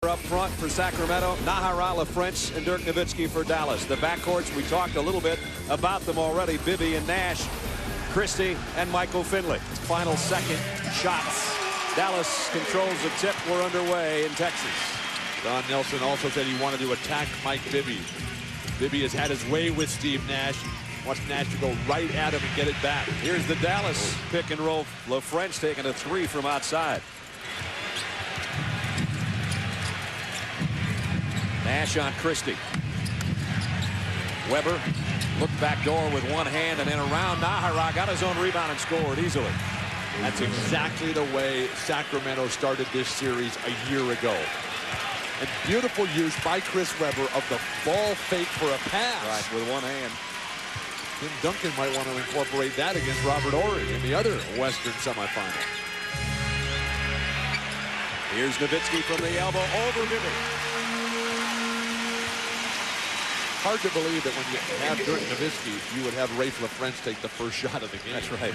Up front for Sacramento, Nahara, French, and Dirk Nowitzki for Dallas. The backcourts, we talked a little bit about them already. Bibby and Nash, Christie and Michael Finley. Final second shots. Dallas controls the tip. We're underway in Texas. Don Nelson also said he wanted to attack Mike Bibby. Bibby has had his way with Steve Nash. Wants Nash to go right at him and get it back. Here's the Dallas pick and roll. LaFrench taking a three from outside. Nash on Christie. Weber looked back door with one hand and then around. Nahara got his own rebound and scored easily. That's exactly the way Sacramento started this series a year ago. And beautiful use by Chris Weber of the ball fake for a pass. Right, with one hand. Tim Duncan might want to incorporate that against Robert Horry in the other Western semifinal. Here's Nowitzki from the elbow over Bibby. Hard to believe that when you have Dirk Nowitzki, you would have Rafe LaFrentz take the first shot of the game. That's right.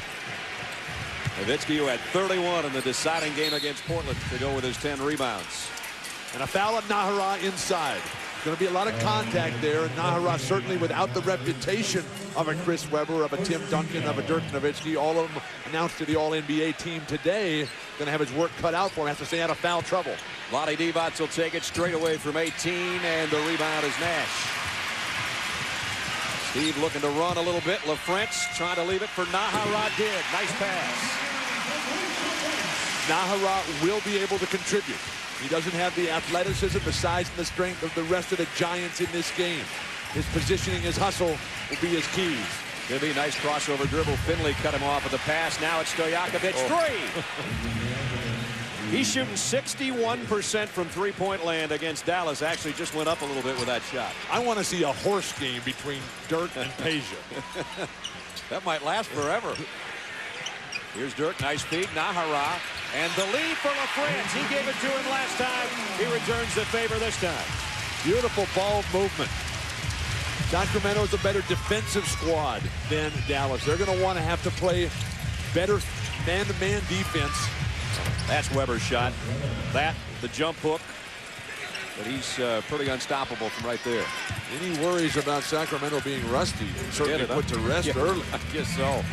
Nowitzki, who had 31 in the deciding game against Portland, to go with his 10 rebounds. And a foul on Nahara inside. There's going to be a lot of contact there. And Nahara, certainly without the reputation of a Chris Weber, of a Tim Duncan, of a Dirk Nowitzki, all of them announced to the All-NBA team today, going to have his work cut out for him. Has to stay out of foul trouble. Vlade Divac will take it straight away from 18, and the rebound is Nash. Steve looking to run a little bit. LaFrentz trying to leave it for Nahara. Did. Nice pass. Nahara will be able to contribute. He doesn't have the athleticism, the size, and the strength of the rest of the Giants in this game. His positioning, his hustle will be his keys. Bibby, nice crossover dribble. Finley cut him off with the pass. Now it's Stojakovic. Three. He's shooting 61% from three-point land against Dallas. Actually just went up a little bit with that shot. I want to see a horse game between Dirk and Peja. That might last forever. Here's Dirk, nice feed, Nahara, and the lead for LaFrentz. He gave it to him last time. He returns the favor this time. Beautiful ball movement. Sacramento's a better defensive squad than Dallas. They're going to want to have to play better man-to-man defense. That's Weber's shot. That, the jump hook. But he's pretty unstoppable from right there. Any worries about Sacramento being rusty? Certainly put to rest early. I guess so.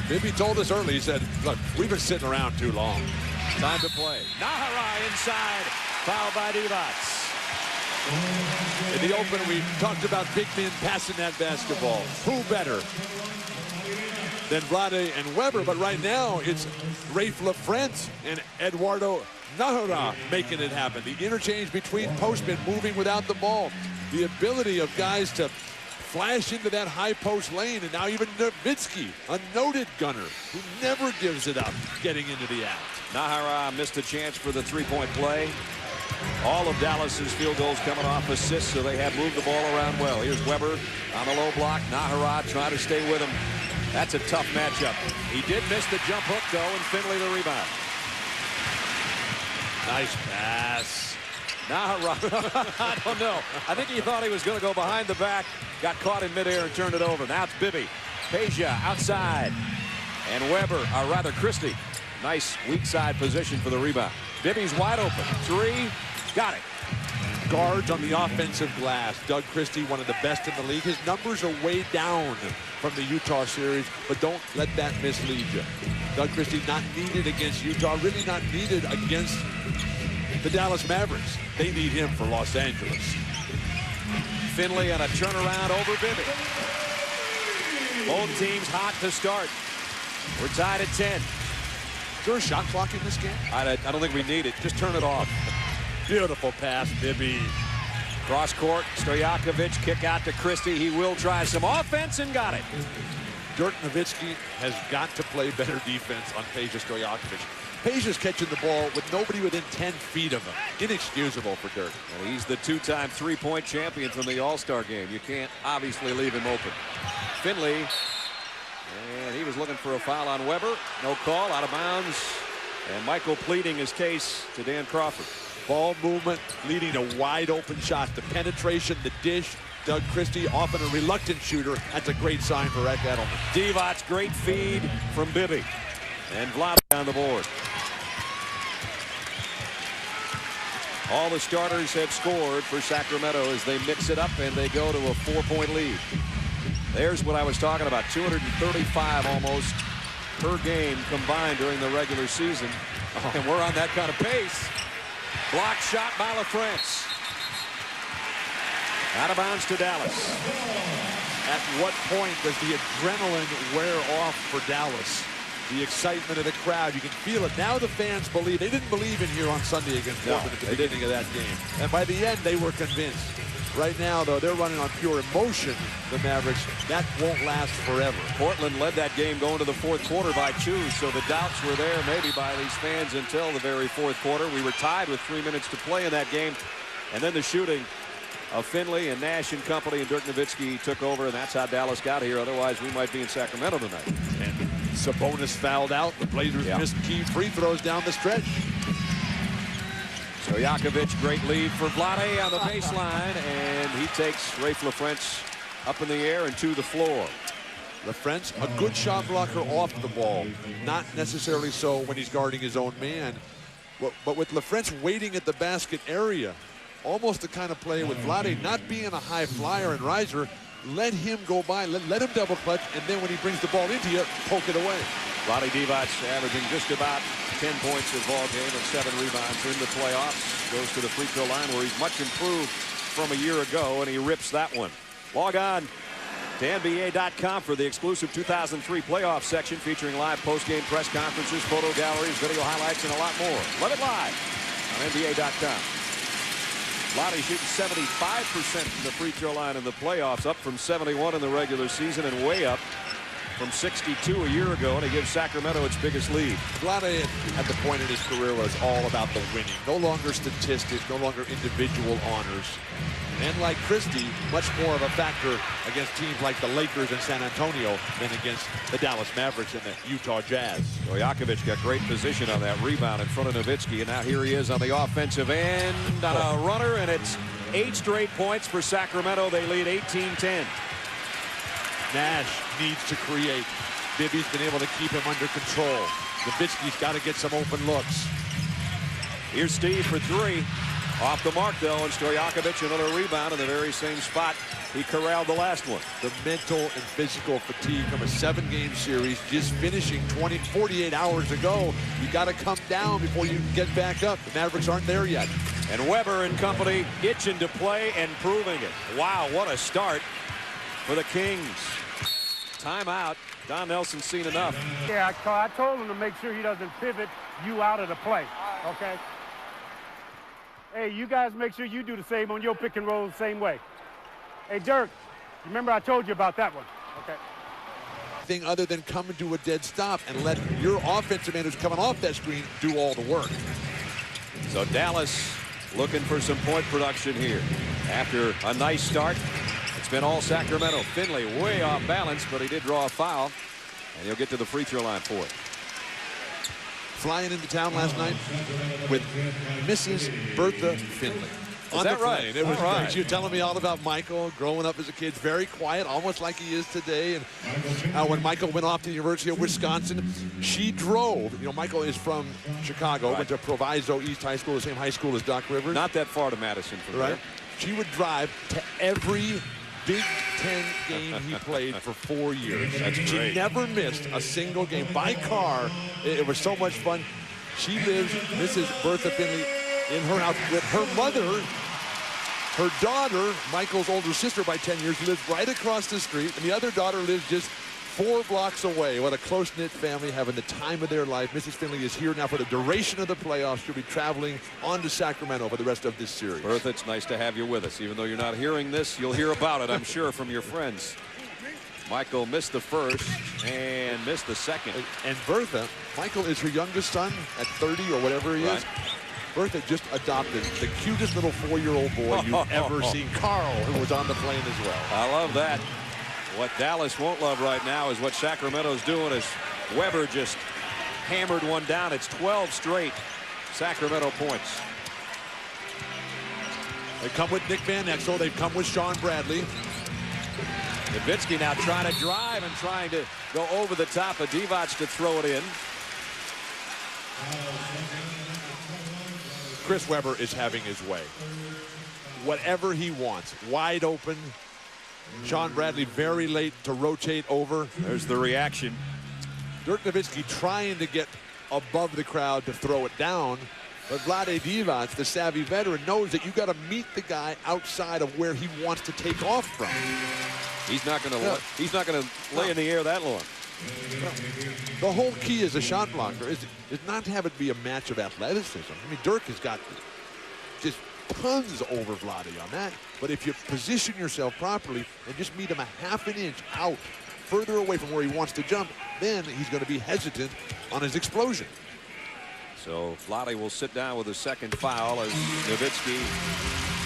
Bibby told us early, he said, look, we've been sitting around too long. Time to play. Nahara inside. Foul by Divac. In the open, we talked about big men passing that basketball. Who better than Vlade and Weber? But right now, it's Rafe LaFrentz and Eduardo Nahara making it happen. The interchange between postmen moving without the ball. The ability of guys to flash into that high post lane, and now even Nowitzki, a noted gunner who never gives it up, getting into the act. Nahara missed a chance for the three-point play. All of Dallas's field goals coming off assists, so they have moved the ball around well. Here's Weber on the low block. Nahara trying to stay with him. That's a tough matchup. He did miss the jump hook, though, and Finley the rebound. Nice pass. Nahara, I don't know. I think he thought he was going to go behind the back, got caught in midair and turned it over. Now it's Bibby. Peja outside. And Weber, or rather Christie. Nice weak side position for the rebound. Bibby's wide open. Three. Got it. Guards on the offensive glass. Doug Christie, one of the best in the league. His numbers are way down from the Utah series, but don't let that mislead you. Doug Christie not needed against Utah, really not needed against the Dallas Mavericks. They need him for Los Angeles. Finley on a turnaround over Bibby. Both teams hot to start. We're tied at 10. Is there a shot clock in this game? I don't think we need it. Just turn it off. Beautiful pass, Bibby. Cross court, Stojakovic, kick out to Christie. He will try some offense and got it. Dirk Nowitzki has got to play better defense on Peja Stojakovic. Peja's catching the ball with nobody within 10 feet of him. Inexcusable for Dirk. And he's the two-time three-point champion from the All-Star game. You can't obviously leave him open. Finley, and he was looking for a foul on Weber. No call, out of bounds. And Michael pleading his case to Dan Crawford. Ball movement leading to wide open shots. The penetration, the dish. Doug Christie, often a reluctant shooter. That's a great sign for Rick Edelman. Divac, great feed from Bibby. And Vlade on the board. All the starters have scored for Sacramento as they mix it up and they go to a 4-point lead. There's what I was talking about, 235 almost per game combined during the regular season. And we're on that kind of pace. Blocked shot by LaFrance. Out of bounds to Dallas. At what point does the adrenaline wear off for Dallas? The excitement of the crowd, you can feel it. Now the fans believe. They didn't believe in here on Sunday against Portland at the beginning of that game. And by the end, they were convinced. Right now, though, they're running on pure emotion, the Mavericks. That won't last forever. Portland led that game going to the fourth quarter by 2, so the doubts were there maybe by these fans until the very fourth quarter. We were tied with 3 minutes to play in that game. And then the shooting of Finley and Nash and company, and Dirk Nowitzki took over, and that's how Dallas got here. Otherwise, we might be in Sacramento tonight. And Sabonis fouled out. The Blazers missed key free throws down the stretch. Stojakovic, great lead for Vlade on the baseline, and he takes Rafe LaFrance up in the air and to the floor. LaFrance, a good shot blocker off the ball. Not necessarily so when he's guarding his own man. But with LaFrance waiting at the basket area, almost the kind of play with Vlade not being a high flyer and riser, let him go by, let him double clutch, and then when he brings the ball into you, poke it away. Vlade Divac averaging just about 10 points a ball game and 7 rebounds in the playoffs. Goes to the free throw line where he's much improved from a year ago, and he rips that one. Log on to NBA.com for the exclusive 2003 playoff section featuring live post-game press conferences, photo galleries, video highlights, and a lot more. Love it live on NBA.com. Vlade shooting 75% from the free throw line in the playoffs, up from 71 in the regular season and way up from 62 a year ago, and he gives Sacramento its biggest lead. Vlade at the point in his career was all about the winning. No longer statistics, no longer individual honors. And like Christie, much more of a factor against teams like the Lakers and San Antonio than against the Dallas Mavericks and the Utah Jazz. Stojakovic got great position on that rebound in front of Nowitzki, and now here he is on the offensive end on a runner, and it's 8 straight points for Sacramento. They lead 18-10. Nash needs to create. Bibby's been able to keep him under control. Nowitzki's got to get some open looks. Here's Steve for 3. Off the mark, though, and Stojakovic another rebound in the very same spot. He corralled the last one. The mental and physical fatigue from a 7-game series, just finishing 48 hours ago. You got to come down before you get back up. The Mavericks aren't there yet. And Weber and company itching to play and proving it. Wow, what a start for the Kings. Timeout. Don Nelson's seen enough. Yeah, I told him to make sure he doesn't pivot you out of the play, okay? Hey, you guys make sure you do the same on your pick and roll the same way. Hey, Dirk, remember I told you about that one, okay? Thing other than come to a dead stop and let your offensive man who's coming off that screen do all the work. So Dallas looking for some point production here. After a nice start, it's been all Sacramento. Finley way off balance, but he did draw a foul, and he'll get to the free throw line for it. Flying into town last night with Mrs. Bertha Finley. Is that right? It was right. great. She was telling me all about Michael growing up as a kid, very quiet, almost like he is today. And when Michael went off to the University of Wisconsin, she drove. You know, Michael is from Chicago, went to Proviso East High School, the same high school as Doc Rivers. Not that far to Madison from there. She would drive to every Big Ten game he played for 4 years. That's great. She never missed a single game by car. It was so much fun. She lives, Mrs. Bertha Finley, in her house with her mother. Her daughter, Michael's older sister by 10 years, lives right across the street, and the other daughter lives just 4 blocks away. What a close-knit family having the time of their life. Mrs. Finley is here now for the duration of the playoffs. She'll be traveling on to Sacramento for the rest of this series. Bertha, it's nice to have you with us. Even though you're not hearing this, you'll hear about it, I'm sure, from your friends. Michael missed the first and missed the second. And Bertha, Michael is her youngest son at 30 or whatever he is. Bertha just adopted the cutest little 4-year-old boy you've ever seen. Carl, who was on the plane as well. I love that. What Dallas won't love right now is what Sacramento's doing as Weber just hammered one down. It's 12 straight Sacramento points. They come with Nick Van Exel. They've come with Sean Bradley. Nowitzki now trying to drive and trying to go over the top of Divac to throw it in. Chris Webber is having his way. Whatever he wants, wide open. Sean Bradley very late to rotate over. There's the reaction. Dirk Nowitzki trying to get above the crowd to throw it down. But Vlade Divac, the savvy veteran, knows that you got to meet the guy outside of where he wants to take off from. He's not going to. He's not going to lay in the air that long. The whole key as a shot blocker is not to have it be a match of athleticism. I mean, Dirk has got just tons over Vlade on that. But if you position yourself properly and just meet him a half an inch out, further away from where he wants to jump, then he's going to be hesitant on his explosion. So Vlade will sit down with a second foul as Nowitzki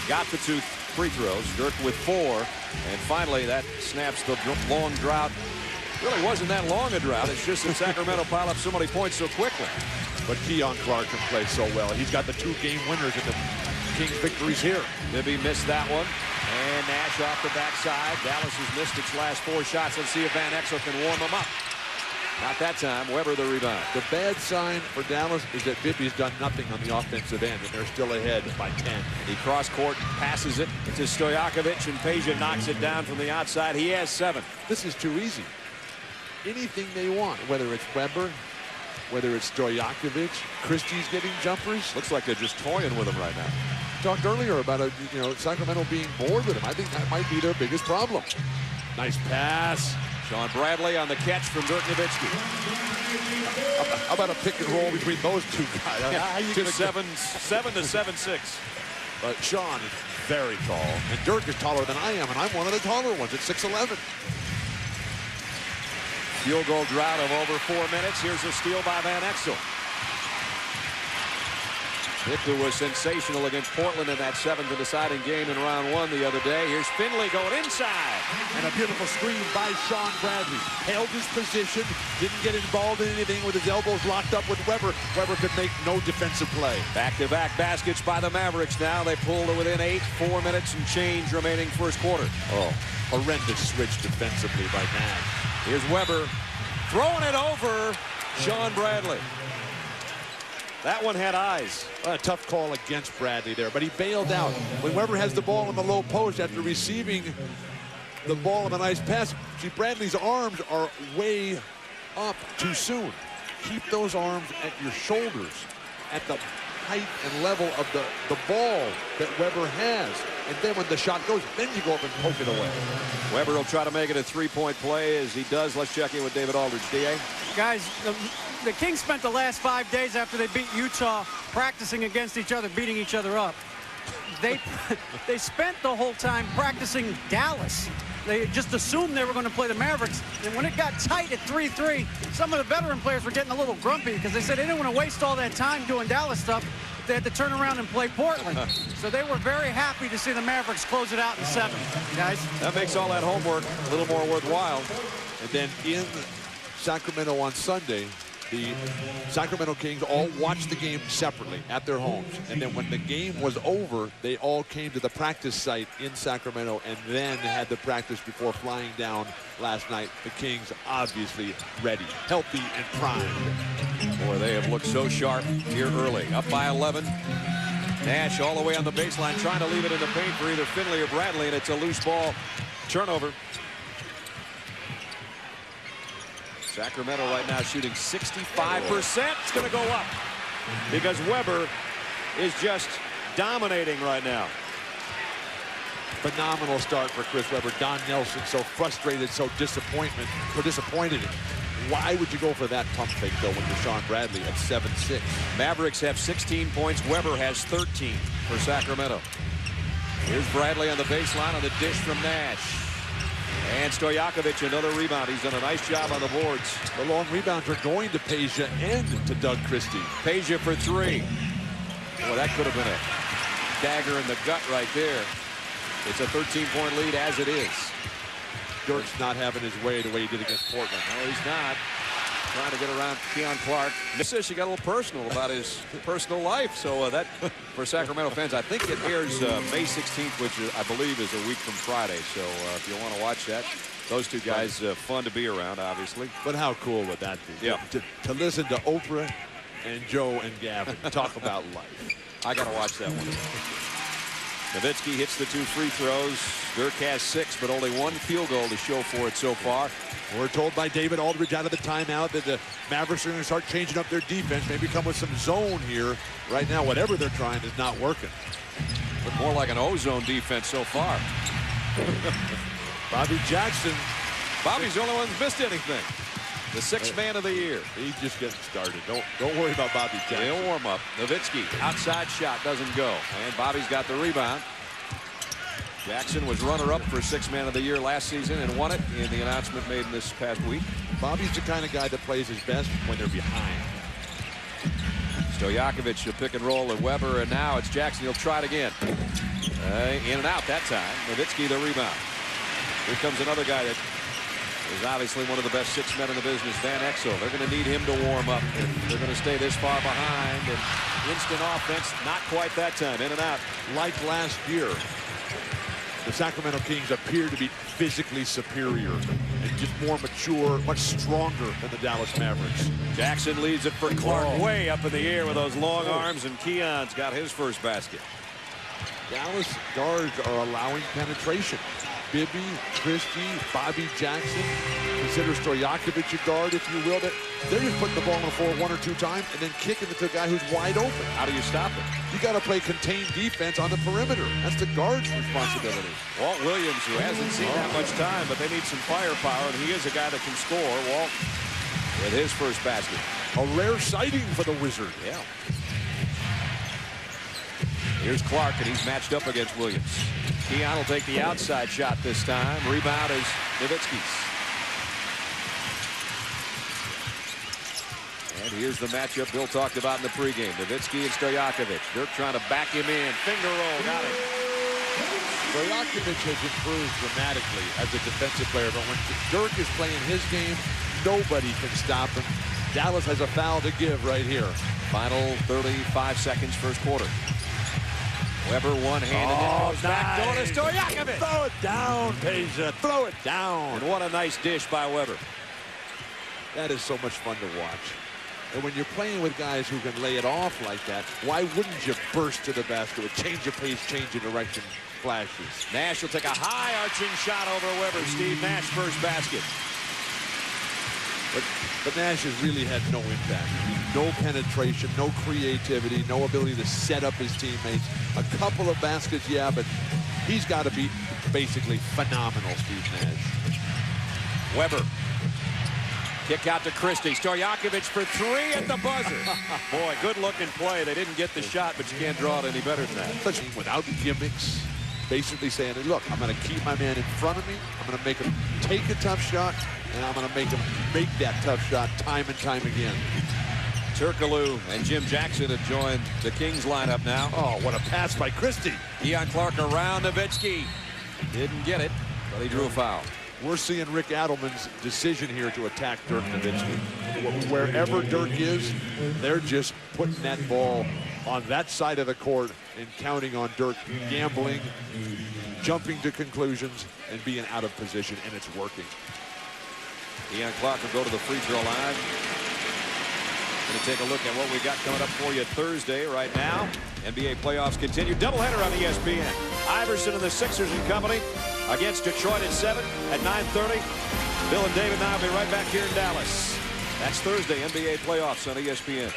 got the 2 free throws. Dirk with 4. And finally, that snaps the long drought. Really wasn't that long a drought. It's just that Sacramento piled up so many points so quickly. But Keon Clark can play so well. He's got the 2 game winners in the Kings victories here. Bibby missed that one. And Nash off the backside. Dallas has missed its last 4 shots. Let's see if Van Exel can warm them up. Not that time. Webber the rebound. The bad sign for Dallas is that Bibby's done nothing on the offensive end, and they're still ahead by 10. He cross court, passes it to Stojakovic, and Peja knocks it down from the outside. He has 7. This is too easy. Anything they want, whether it's Webber, whether it's Stojakovic, Christie's getting jumpers. Looks like they're just toying with him right now. Talked earlier about Sacramento being bored with him. I think that might be their biggest problem. Nice pass. Sean Bradley on the catch from Dirk Nowitzki. How about a pick and roll between those 2 guys? Yeah, you 7 to 7-6. But Sean is very tall, and Dirk is taller than I am, and I'm one of the taller ones at 6'11". Field goal drought of over 4 minutes. Here's a steal by Van Exel. Victor was sensational against Portland in that 7th and deciding game in round 1 the other day. Here's Finley going inside. And a beautiful screen by Sean Bradley. Held his position, didn't get involved in anything with his elbows locked up with Webber. Webber could make no defensive play. Back-to-back baskets by the Mavericks now. They pull to within 8, 4 minutes and change remaining first quarter. Oh, horrendous switch defensively by Nash. Here's Webber throwing it over Sean Bradley. That one had eyes. A tough call against Bradley there, but he bailed out. When Webber has the ball in the low post after receiving the ball in a nice pass, see, Bradley's arms are way up too soon. Keep those arms at your shoulders, at the height and level of the ball that Webber has. And then when the shot goes, then you go up and poke it away. Webber will try to make it a 3-point play. As he does, let's check in with David Aldridge. D.A.? Guys, the Kings spent the last 5 days after they beat Utah practicing against each other, beating each other up. They spent the whole time practicing Dallas. They just assumed they were going to play the Mavericks. And when it got tight at 3-3, some of the veteran players were getting a little grumpy because they said they didn't want to waste all that time doing Dallas stuff. They had to turn around and play Portland. So they were very happy to see the Mavericks close it out in 7, guys. That makes all that homework a little more worthwhile. And then in Sacramento on Sunday, the Sacramento Kings all watched the game separately at their homes. And then when the game was over, they all came to the practice site in Sacramento and then had the practice before flying down last night. The Kings obviously ready, healthy, and primed. Boy, they have looked so sharp here early. Up by 11. Nash all the way on the baseline trying to leave it in the paint for either Finley or Bradley, and it's a loose ball turnover. Sacramento right now shooting 65%. It's going to go up because Webber is just dominating right now. Phenomenal start for Chris Webber. Don Nelson so frustrated, so disappointed. Why would you go for that pump fake, though, when you're Sean Bradley at 7'6"? Mavericks have 16 points. Webber has 13 for Sacramento. Here's Bradley on the baseline on the dish from Nash. And Stojakovic, another rebound. He's done a nice job on the boards. The long rebounds are going to Peja and to Doug Christie. Peja for 3. Boy, that could have been a dagger in the gut right there. It's a 13-point lead as it is. Dirk's not having his way the way he did against Portland. No, he's not. Trying to get around Keon Clark. This she got a little personal about his personal life. So that, for Sacramento fans, I think it airs May 16th, which I believe is a week from Friday. So if you want to watch that, those two guys, fun to be around, obviously. But how cool would that be? Yeah. To listen to Oprah and Joe and Gavin talk about life. I got to watch that one. Nowitzki hits the 2 free throws. Dirk has 6, but only 1 field goal to show for it so far. We're told by David Aldridge out of the timeout that the Mavericks are going to start changing up their defense, maybe come with some zone here. Right now, whatever they're trying is not working. But more like an ozone defense so far. Bobby Jackson. Bobby's the only one who's missed anything. The 6th man of the year. He's just getting started. Don't worry about Bobby Jackson. He'll warm up. Nowitzki, outside shot, doesn't go. And Bobby's got the rebound. Jackson was runner-up for 6th man of the year last season and won it in the announcement made this past week. Bobby's the kind of guy that plays his best when they're behind. Stojakovic, a pick and roll at Weber, and now it's Jackson. He'll try it again. In and out that time. Nowitzki the rebound. Here comes another guy that is obviously one of the best 6 men in the business, Van Exel. They're going to need him to warm up. They're going to stay this far behind. And instant offense, not quite that time. In and out. Like last year, the Sacramento Kings appear to be physically superior and just more mature, much stronger than the Dallas Mavericks. Jackson leads it for Clark way up in the air with those long arms, and Keon's got his first basket. Dallas guards are allowing penetration. Bibby, Christie, Bobby Jackson. Consider Stojakovic a guard, if you will. They're just putting the ball on the floor 1 or 2 times and then kicking it to a guy who's wide open. How do you stop it? You got to play contained defense on the perimeter. That's the guard's responsibility. Walt Williams, who hasn't seen that much time, but they need some firepower, and he is a guy that can score. Walt with his first basket. A rare sighting for the Wizard. Yeah. Here's Clark, and he's matched up against Williams. Keon will take the outside shot this time. Rebound is Nowitzki's. And here's the matchup Bill talked about in the pregame. Nowitzki and Stojakovic. Dirk trying to back him in. Finger roll. Got it. Stojakovic has improved dramatically as a defensive player, but when Dirk is playing his game, nobody can stop him. Dallas has a foul to give right here. Final 35 seconds, first quarter. Weber one-handed. Oh, Goes back door to Stojakovic. Throw it down, Peja. Throw it down. And what a nice dish by Weber. That is so much fun to watch. And when you're playing with guys who can lay it off like that, why wouldn't you burst to the basket with change of pace, change of direction flashes? Nash will take a high arching shot over Weber. Steve Nash first basket. But Nash has really had no impact. No penetration, no creativity, no ability to set up his teammates. A couple of baskets, yeah, but he's got to be basically phenomenal, Steve Nash. Weber. Kick out to Christie. Stojakovic for 3 at the buzzer. Boy, good-looking play. They didn't get the shot, but you can't draw it any better than that. Without gimmicks, basically saying, look, I'm going to keep my man in front of me. I'm going to make him take a tough shot, and I'm going to make him make that tough shot time and time again. Turkoglu and Jim Jackson have joined the Kings lineup now. Oh, what a pass by Christie. Keon Clark around Nowitzki. Didn't get it, but he drew a foul. We're seeing Rick Adelman's decision here to attack Dirk Nowitzki. Wherever Dirk is, they're just putting that ball on that side of the court and counting on Dirk gambling, jumping to conclusions, and being out of position, and it's working. Keon Clark will go to the free throw line. Going to take a look at what we got coming up for you Thursday right now. NBA playoffs continue. Doubleheader on ESPN. Iverson and the Sixers and company against Detroit at 7 at 9:30. Bill and David and I will be right back here in Dallas. That's Thursday, NBA playoffs on ESPN.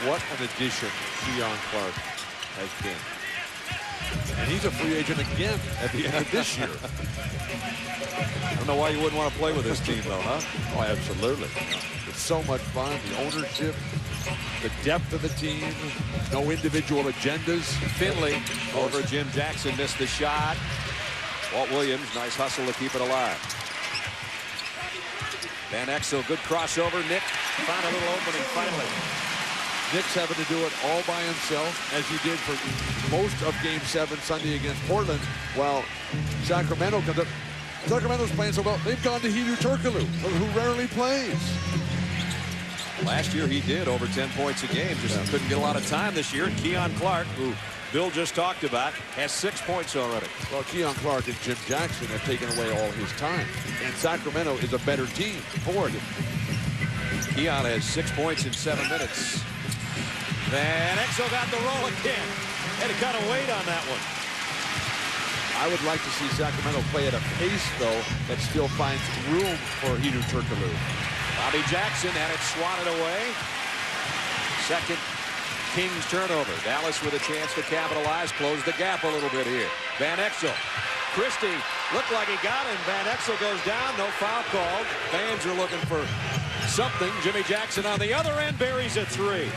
What an addition Keon Clark has been. And he's a free agent again at the end of this year. I don't know why you wouldn't want to play with this team, though, huh? Oh, absolutely. It's so much fun. The ownership, the depth of the team, no individual agendas. Finley over Jim Jackson missed the shot. Walt Williams, nice hustle to keep it alive. Van Exel, good crossover. Nick found a little opening finally. Nick's having to do it all by himself, as he did for most of Game 7 Sunday against Portland, while Sacramento comes up. Sacramento's playing so well, they've gone to Hedo Turkoglu, who rarely plays. Last year he did over 10 points a game, just couldn't get a lot of time this year. And Keon Clark, who Bill just talked about, has 6 points already. Well, Keon Clark and Jim Jackson have taken away all his time, and Sacramento is a better team for it. Keon has 6 points in 7 minutes. Van Exel got the roll again. Had to kind of wait on that one. I would like to see Sacramento play at a pace, though, that still finds room for Hedo Turkoglu. Bobby Jackson had it swatted away. Second Kings turnover. Dallas with a chance to capitalize, close the gap a little bit here. Van Exel. Christie looked like he got him. Van Exel goes down. No foul called. Fans are looking for something. Jimmy Jackson on the other end buries a three.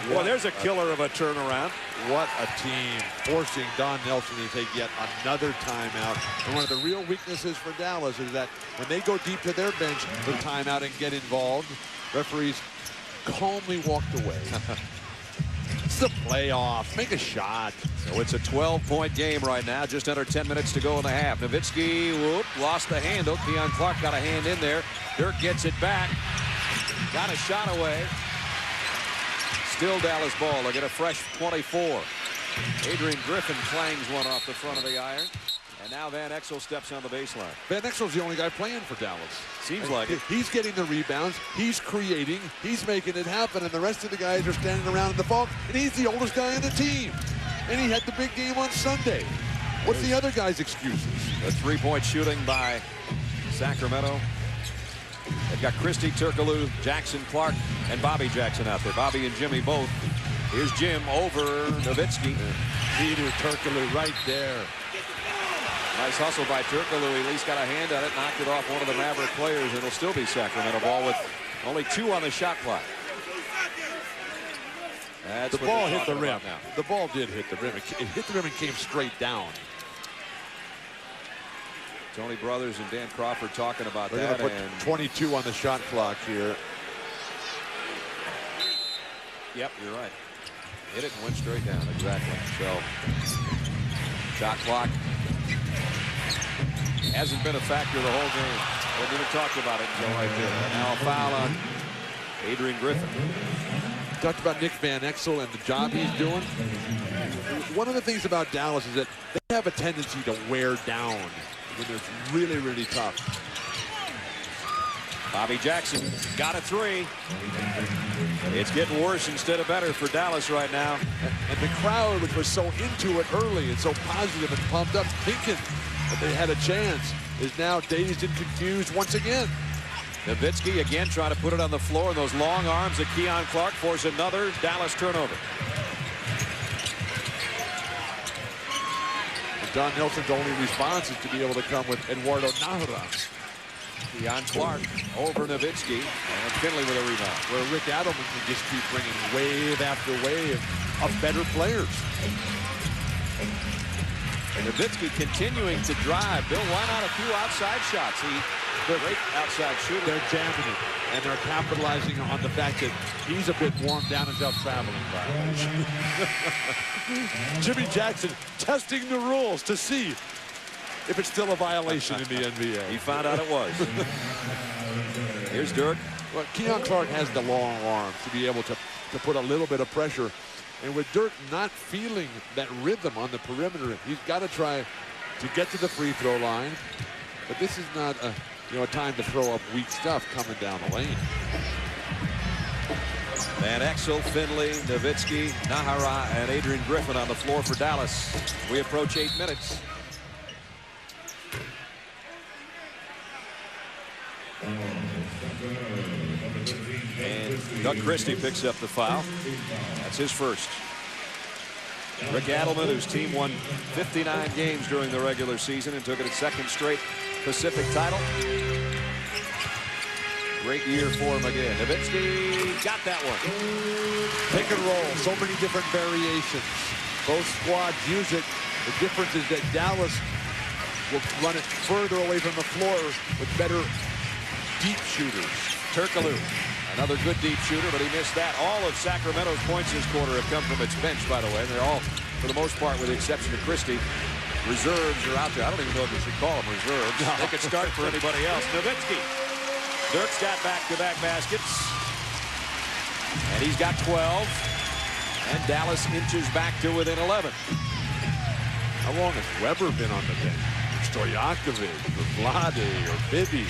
Boy, there's a killer of a turnaround. What a team, forcing Don Nelson to take yet another timeout. And one of the real weaknesses for Dallas is that when they go deep to their bench for timeout and get involved, referees calmly walked away. It's the playoffs. Make a shot. So it's a 12-point game right now. Just under 10 minutes to go in the half. Nowitzki, lost the handle. Keon Clark got a hand in there. Dirk gets it back. Got a shot away. Still Dallas ball. They get a fresh 24. Adrian Griffin clangs one off the front of the iron. And now Van Exel steps on the baseline. Van Exel's the only guy playing for Dallas. Seems like it. He's getting the rebounds. He's creating. He's making it happen. And the rest of the guys are standing around in the fog. And he's the oldest guy on the team. And he had the big game on Sunday. What's the other guy's excuses? A three-point shooting by Sacramento. They've got Christie, Turkoglu, Jackson, Clark, and Bobby Jackson out there. Bobby and Jimmy both. Here's Jim over Nowitzki. Hedo Turkoglu right there. Nice hustle by Turkoglu. He at least got a hand on it, knocked it off one of the Maverick players. It'll still be Sacramento ball with only 2 on the shot clock. The ball hit the rim. The ball did hit the rim. It hit the rim and came straight down. Tony Brothers and Dan Crawford talking about They're that. going to put 22 on the shot clock here. Yep, you're right. Hit it and went straight down. Exactly. So, shot clock hasn't been a factor the whole game. Haven't even talked about it until right there. Now a foul on Adrian Griffin. Talked about Nick Van Exel and the job he's doing. One of the things about Dallas is that they have a tendency to wear down when it's really, really tough. Bobby Jackson got a three. It's getting worse instead of better for Dallas right now. And the crowd, which was so into it early and so positive and pumped up, thinking that they had a chance, is now dazed and confused once again. Nowitzki again trying to put it on the floor. Those long arms of Keon Clark force another Dallas turnover. Don Nelson's only response is to be able to come with Eduardo Nájera. Keon Clark over Nowitzki, and Finley with a rebound. Where Rick Adelman can just keep bringing wave after wave of better players. And Nowitzki continuing to drive. Bill, why not a few outside shots? Great outside shooter. They're jamming it, and they're capitalizing on the fact that he's a bit worn down his traveling violation. Jimmy Jackson testing the rules to see if it's still a violation in the NBA. He found out it was. Here's Dirk. Well, Keon Clark has the long arms to be able to put a little bit of pressure. And with Dirk not feeling that rhythm on the perimeter, he's got to try to get to the free throw line. But this is not a time to throw up weak stuff coming down the lane. Van Exel, Finley, Nowitzki, Nájera, and Adrian Griffin on the floor for Dallas. We approach 8 minutes. And Doug Christie picks up the foul. That's his first. Rick Adelman, whose team won 59 games during the regular season and took it its second straight Pacific title. Great year for him again. Nowitzki got that one. Pick and roll, so many different variations. Both squads use it. The difference is that Dallas will run it further away from the floor with better deep shooters. Turkoglu, another good deep shooter, but he missed that. All of Sacramento's points this quarter have come from its bench, by the way. And they're all, for the most part, with the exception of Christie, reserves are out there. I don't even know if you should call them reserves. No. They could start for anybody else. Nowitzki. Dirk's got back-to-back baskets. And he's got 12. And Dallas inches back to within 11. How long has Weber been on the bench? Stojakovic or Vlade or Bibby?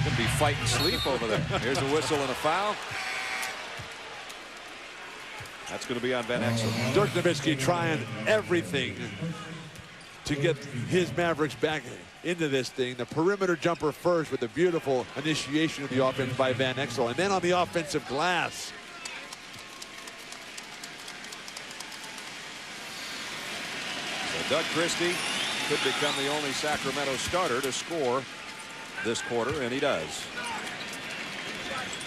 Gonna be fighting sleep over there. Here's a whistle and a foul. That's going to be on Van Exel. Dirk Nowitzki trying everything to get his Mavericks back into this thing. The perimeter jumper first with a beautiful initiation of the offense by Van Exel. And then on the offensive glass. So Doug Christie could become the only Sacramento starter to score this quarter, and he does.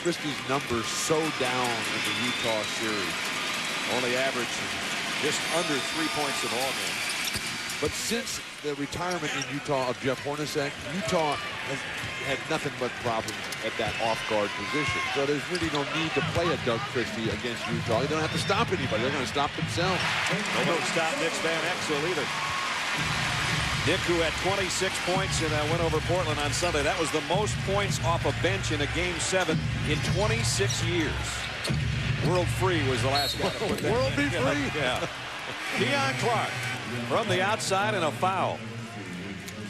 Christie's numbers so down in the Utah series. Only averaged just under 3 points a ball game. But since the retirement in Utah of Jeff Hornacek, Utah has had nothing but problems at that off-guard position. So there's really no need to play a Doug Christie against Utah. They don't have to stop anybody. They're going to stop themselves. Nobody stopped Nick Van Exel either. Nick, who had 26 points in a win over Portland on Sunday. That was the most points off a bench in a Game 7 in 26 years. World Free was the last guy to put that. World Be Free? Yeah. Keon Clark from the outside and a foul.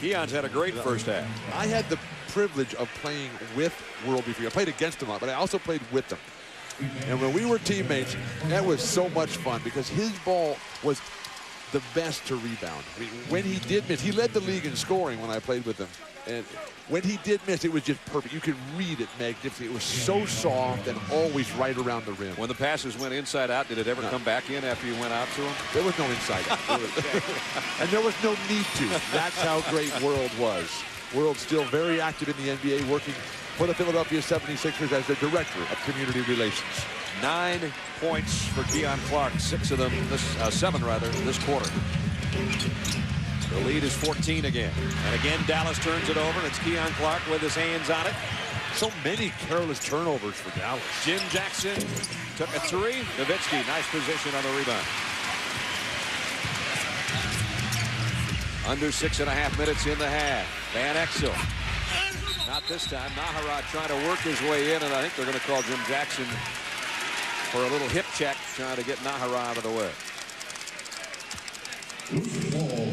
Keon's had a great first half. I had the privilege of playing with World Be Free. I played against him, but I also played with them. And when we were teammates, that was so much fun because his ball was the best to rebound. I mean, when he did miss, he led the league in scoring when I played with him. And when he did miss, it was just perfect. You could read it magnificently. It was so soft and always right around the rim. When the passes went inside out, did it ever come back in after you went out to him? There was no inside out. And there was no need to. That's how great World was. World still very active in the NBA, working for the Philadelphia 76ers as the director of community relations. 9 points for Keon Clark, 6 of them, seven this quarter. The lead is 14 again. And again, Dallas turns it over, and it's Keon Clark with his hands on it. So many careless turnovers for Dallas. Jim Jackson took a 3. Nowitzki, nice position on the rebound. Under 6.5 minutes in the half. Van Exel. Not this time. Naharat trying to work his way in, and I think they're going to call Jim Jackson for a little hip check, trying to get Naharat out of the way.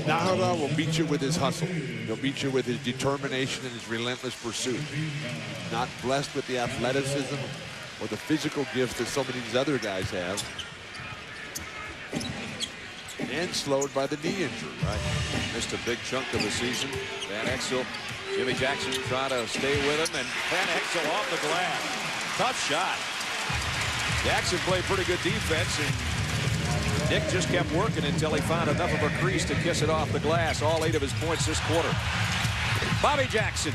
Naharat will beat you with his hustle. He'll beat you with his determination and his relentless pursuit. Not blessed with the athleticism or the physical gifts that so many of these other guys have. And slowed by the knee injury. Right. Missed a big chunk of the season. Van Exel, Jimmy Jackson trying to stay with him, and Van Exel off the glass. Tough shot. Jackson played pretty good defense, and Nick just kept working until he found enough of a crease to kiss it off the glass. All 8 of his points this quarter. Bobby Jackson.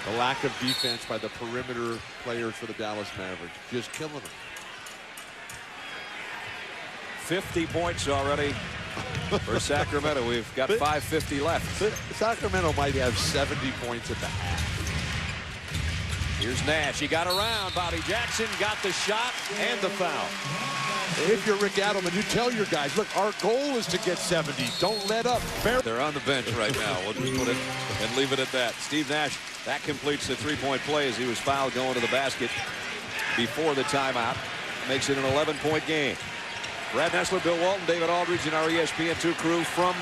The lack of defense by the perimeter players for the Dallas Mavericks. Just killing them. 50 points already for Sacramento. We've got 5:50 left. Sacramento might have 70 points at the half. Here's Nash. He got around. Bobby Jackson got the shot and the foul. If you're Rick Adelman, you tell your guys, look, our goal is to get 70. Don't let up. They're on the bench right now. We'll just put it and leave it at that. Steve Nash, that completes the three-point play as he was fouled going to the basket before the timeout. Makes it an 11-point game. Brad Nessler, Bill Walton, David Aldridge, and our ESPN2 crew from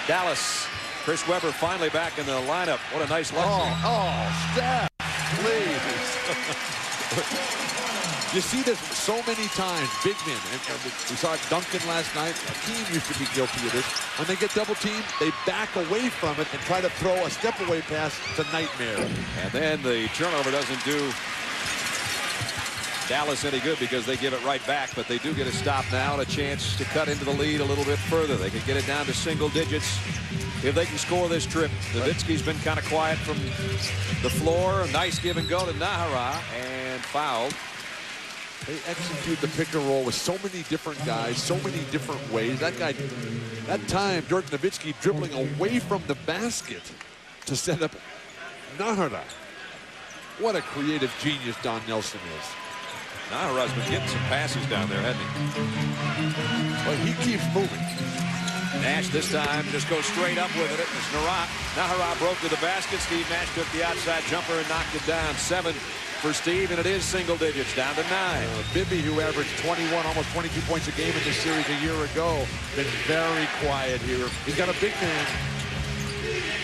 Dallas. Chris Webber finally back in the lineup. What a nice look. Oh, Steph, please. You see this so many times, big men. And we saw it Duncan last night. Hakeem used to be guilty of this. When they get double teamed, they back away from it and try to throw a step-away pass to Nightmare. And then the turnover doesn't do Dallas any good because they give it right back, but they do get a stop now and a chance to cut into the lead a little bit further. They can get it down to single digits if they can score this trip. Nowitzki's been kind of quiet from the floor. A nice give and go to Naharat, and fouled. They execute the pick and roll with so many different guys, so many different ways. That guy, that time, Dirk Nowitzki dribbling away from the basket to set up Naharat. What a creative genius Don Nelson is. Naharat's been getting some passes down there, hasn't he? Well, he keeps moving. Nash this time just goes straight up with it. It's Naharat broke to the basket. Steve Nash took the outside jumper and knocked it down. 7 for Steve, and it is single digits, down to 9. Bibby, who averaged 21, almost 22 points a game in this series a year ago, been very quiet here. He's got a big man.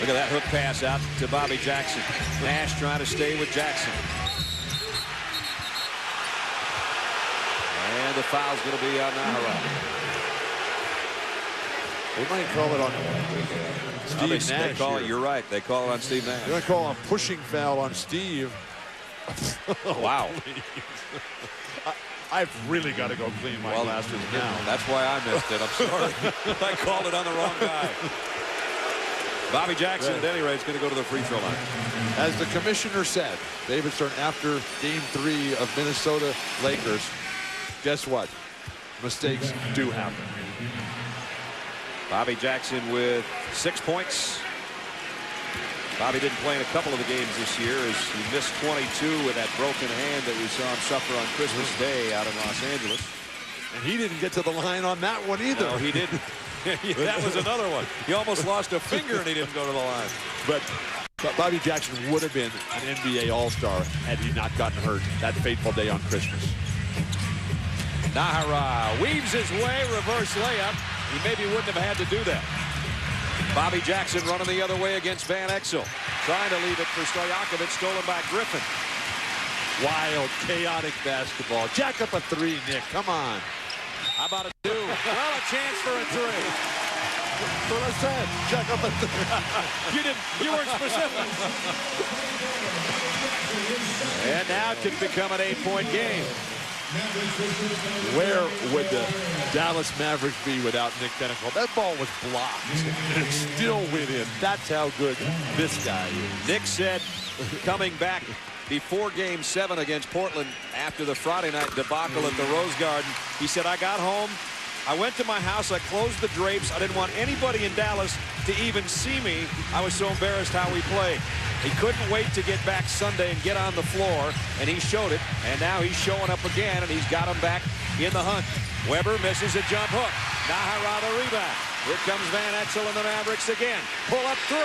Look at that hook pass out to Bobby Jackson. Nash trying to stay with Jackson. And the foul's going to be on Nahara. They might call it on Steve Nash. They call it, you're right. They call it on Steve Nash. They're going to call a pushing foul on Steve. Wow. I've really got to go clean my glasses now. That's why I missed it. I'm sorry. I called it on the wrong guy. Bobby Jackson, at any rate, is going to go to the free throw line. As the commissioner said, David Stern, after Game 3 of Minnesota Lakers, guess what? Mistakes do happen. Bobby Jackson with 6 points. Bobby didn't play in a couple of the games this year as he missed 22 with that broken hand that we saw him suffer on Christmas Day out in Los Angeles. And he didn't get to the line on that one either. No, he didn't. That was another one. He almost lost a finger and he didn't go to the line. But Bobby Jackson would have been an NBA All-Star had he not gotten hurt that fateful day on Christmas. Nahara weaves his way, reverse layup. He maybe wouldn't have had to do that. Bobby Jackson running the other way against Van Exel. Trying to leave it for Stojakovic, stolen by Griffin. Wild, chaotic basketball. Jack up a three, Nick. Come on. How about a 2? Well, a chance for a 3. That's what I said. Jack up a three. You weren't specific. And now it could become an 8-point game. Where would the Dallas Mavericks be without Nick Van Exel? That ball was blocked, and it still went in. That's how good this guy is. Nick said, coming back before Game 7 against Portland after the Friday night debacle at the Rose Garden, he said, I got home, I went to my house, I closed the drapes. I didn't want anybody in Dallas to even see me. I was so embarrassed how we played. He couldn't wait to get back Sunday and get on the floor, and he showed it. And now he's showing up again, and he's got him back in the hunt. Weber misses a jump hook. Nahara the rebound. Here comes Van Exel and the Mavericks again. Pull up 3.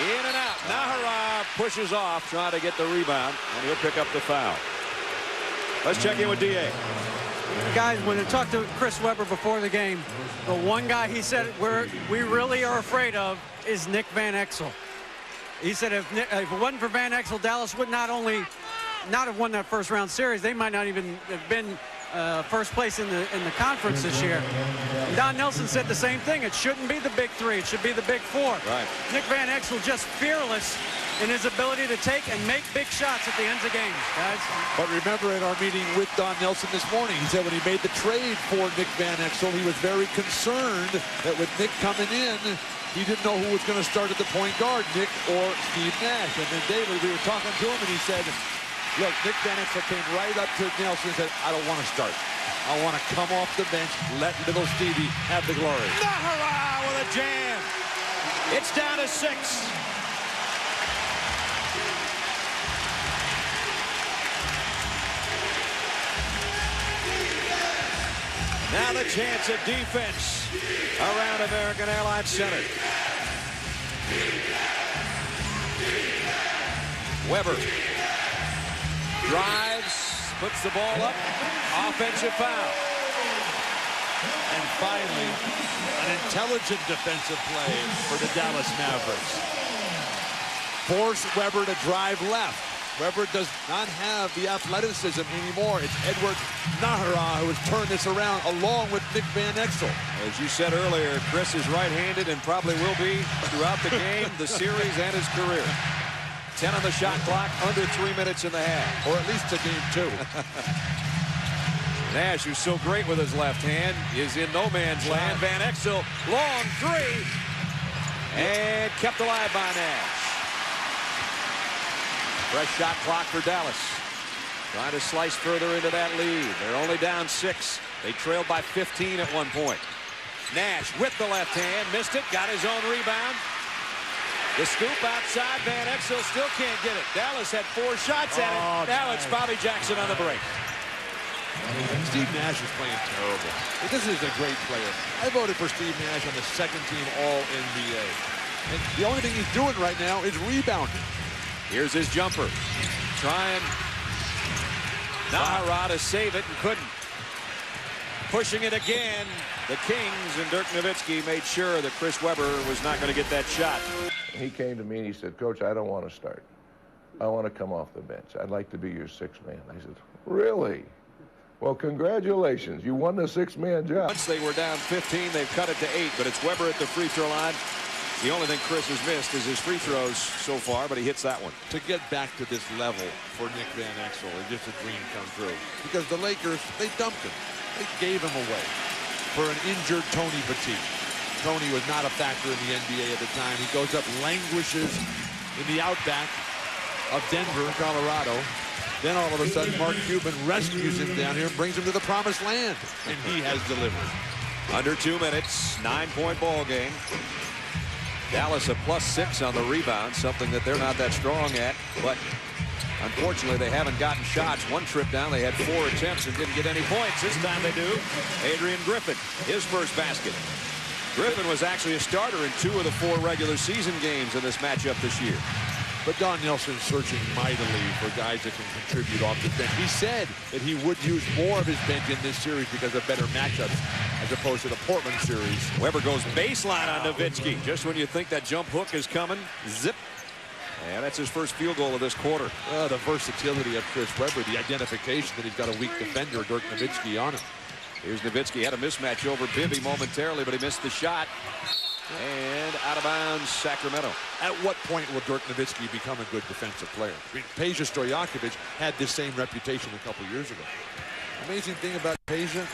In and out. Nahara pushes off, trying to get the rebound, and he'll pick up the foul. Let's check in with D.A. Guys, when I talked to Chris Webber before the game, the one guy he said we really are afraid of is Nick Van Exel. He said if it wasn't for Van Exel, Dallas would not have won that first round series, they might not even have been first place in the conference this year. And Don Nelson said the same thing. It shouldn't be the big 3. It should be the big 4. Right. Nick Van Exel just fearless in his ability to take and make big shots at the ends of games, guys. But remember in our meeting with Don Nelson this morning, he said when he made the trade for Nick Van Exel, he was very concerned that with Nick coming in, he didn't know who was going to start at the point guard, Nick or Steve Nash. And then David, we were talking to him, and he said, look, Nick Van Exel came right up to Nelson and said, I don't want to start. I want to come off the bench, let little Stevie have the glory. Nahara with a jam. It's down to 6. Now the chance at defense around American Airlines Center. Weber drives, puts the ball up, offensive foul. And finally, an intelligent defensive play for the Dallas Mavericks. Force Weber to drive left. Weber does not have the athleticism anymore. It's Edward Nahara who has turned this around along with Nick Van Exel. As you said earlier, Chris is right-handed and probably will be throughout the game, the series, and his career. 10 on the shot clock, under 3 minutes in the half. Or at least to game 2. Nash, who's so great with his left hand, is in no man's land. Van Exel, long 3. And kept alive by Nash. Fresh shot clock for Dallas. Trying to slice further into that lead. They're only down 6. They trailed by 15 at one point. Nash with the left hand, missed it, got his own rebound. The scoop outside, Van Exel still can't get it. Dallas had 4 shots at it. Now it's Bobby Jackson on the break. Steve Nash is playing terrible. This is a great player. I voted for Steve Nash on the second team All-NBA. And the only thing he's doing right now is rebounding. Here's his jumper. Trying Nahara to save it and couldn't. Pushing it again. The Kings and Dirk Nowitzki made sure that Chris Webber was not going to get that shot. He came to me and he said, Coach, I don't want to start. I want to come off the bench. I'd like to be your sixth man. I said, really? Well, congratulations. You won the six-man job. Once they were down 15, they've cut it to 8, but it's Weber at the free throw line. The only thing Chris has missed is his free throws so far, but he hits that one. To get back to this level for Nick Van Exel is just a dream come true. Because the Lakers, they dumped him. They gave him away for an injured Tony Batiste. Tony was not a factor in the NBA at the time. He goes up, languishes in the outback of Denver, Colorado. Then all of a sudden, Mark Cuban rescues him down here and brings him to the promised land. And he has delivered. Under 2 minutes, 9-point ball game. Dallas a +6 on the rebound, something that they're not that strong at. But unfortunately, they haven't gotten shots. One trip down, they had 4 attempts and didn't get any points. This time they do. Adrian Griffin, his first basket. Griffin was actually a starter in 2 of the 4 regular season games in this matchup this year. But Don Nelson's searching mightily for guys that can contribute off the bench. He said that he would use more of his bench in this series because of better matchups as opposed to the Portland series. Weber goes baseline on Nowitzki. Just when you think that jump hook is coming, zip. And that's his first field goal of this quarter. The versatility of Chris Webber, the identification that he's got a weak defender, Dirk Nowitzki, on him. Here's Nowitzki, had a mismatch over Bibby momentarily, but he missed the shot. And out of bounds, Sacramento. At what point will Dirk Nowitzki become a good defensive player? I mean, Peja Stojakovic had this same reputation a couple years ago. Amazing thing about Peja,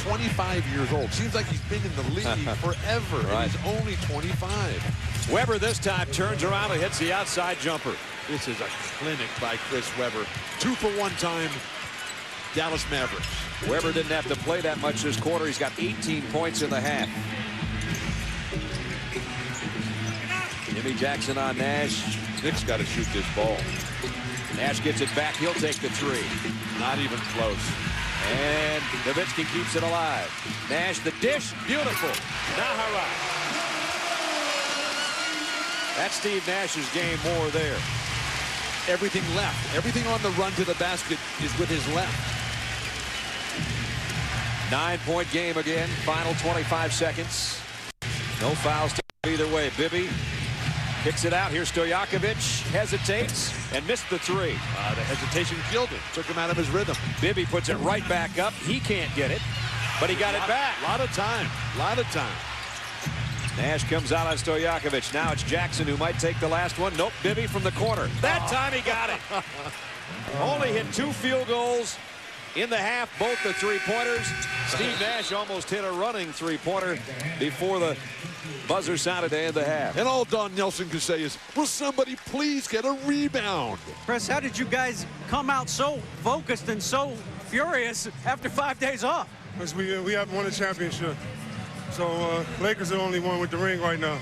25 years old. Seems like he's been in the league forever, right. And he's only 25. Weber this time turns around and hits the outside jumper. This is a clinic by Chris Webber. 2 for 1 time, Dallas Mavericks. Weber didn't have to play that much this quarter. He's got 18 points in the half. Jimmy Jackson on Nash. Nick's got to shoot this ball. Nash gets it back. He'll take the 3. Not even close. And Nowitzki keeps it alive. Nash the dish. Beautiful. Nahara. That's Steve Nash's game more there. Everything left. Everything on the run to the basket is with his left. 9-point game again. Final 25 seconds. No fouls either way. Bibby kicks it out. Here's Stojakovic. Hesitates and missed the 3. The hesitation killed him. Took him out of his rhythm. Bibby puts it right back up. He can't get it, but he got it back. A lot of time. A lot of time. Nash comes out on Stojakovic. Now it's Jackson who might take the last one. Nope, Bibby from the corner. That time he got it. Only hit 2 field goals in the half, both the 3-pointers. Steve Nash almost hit a running 3-pointer before the buzzer sounded to end the half. And all Don Nelson could say is, will somebody please get a rebound? Chris, how did you guys come out so focused and so furious after 5 days off? Because we haven't won a championship. So Lakers are the only one with the ring right now.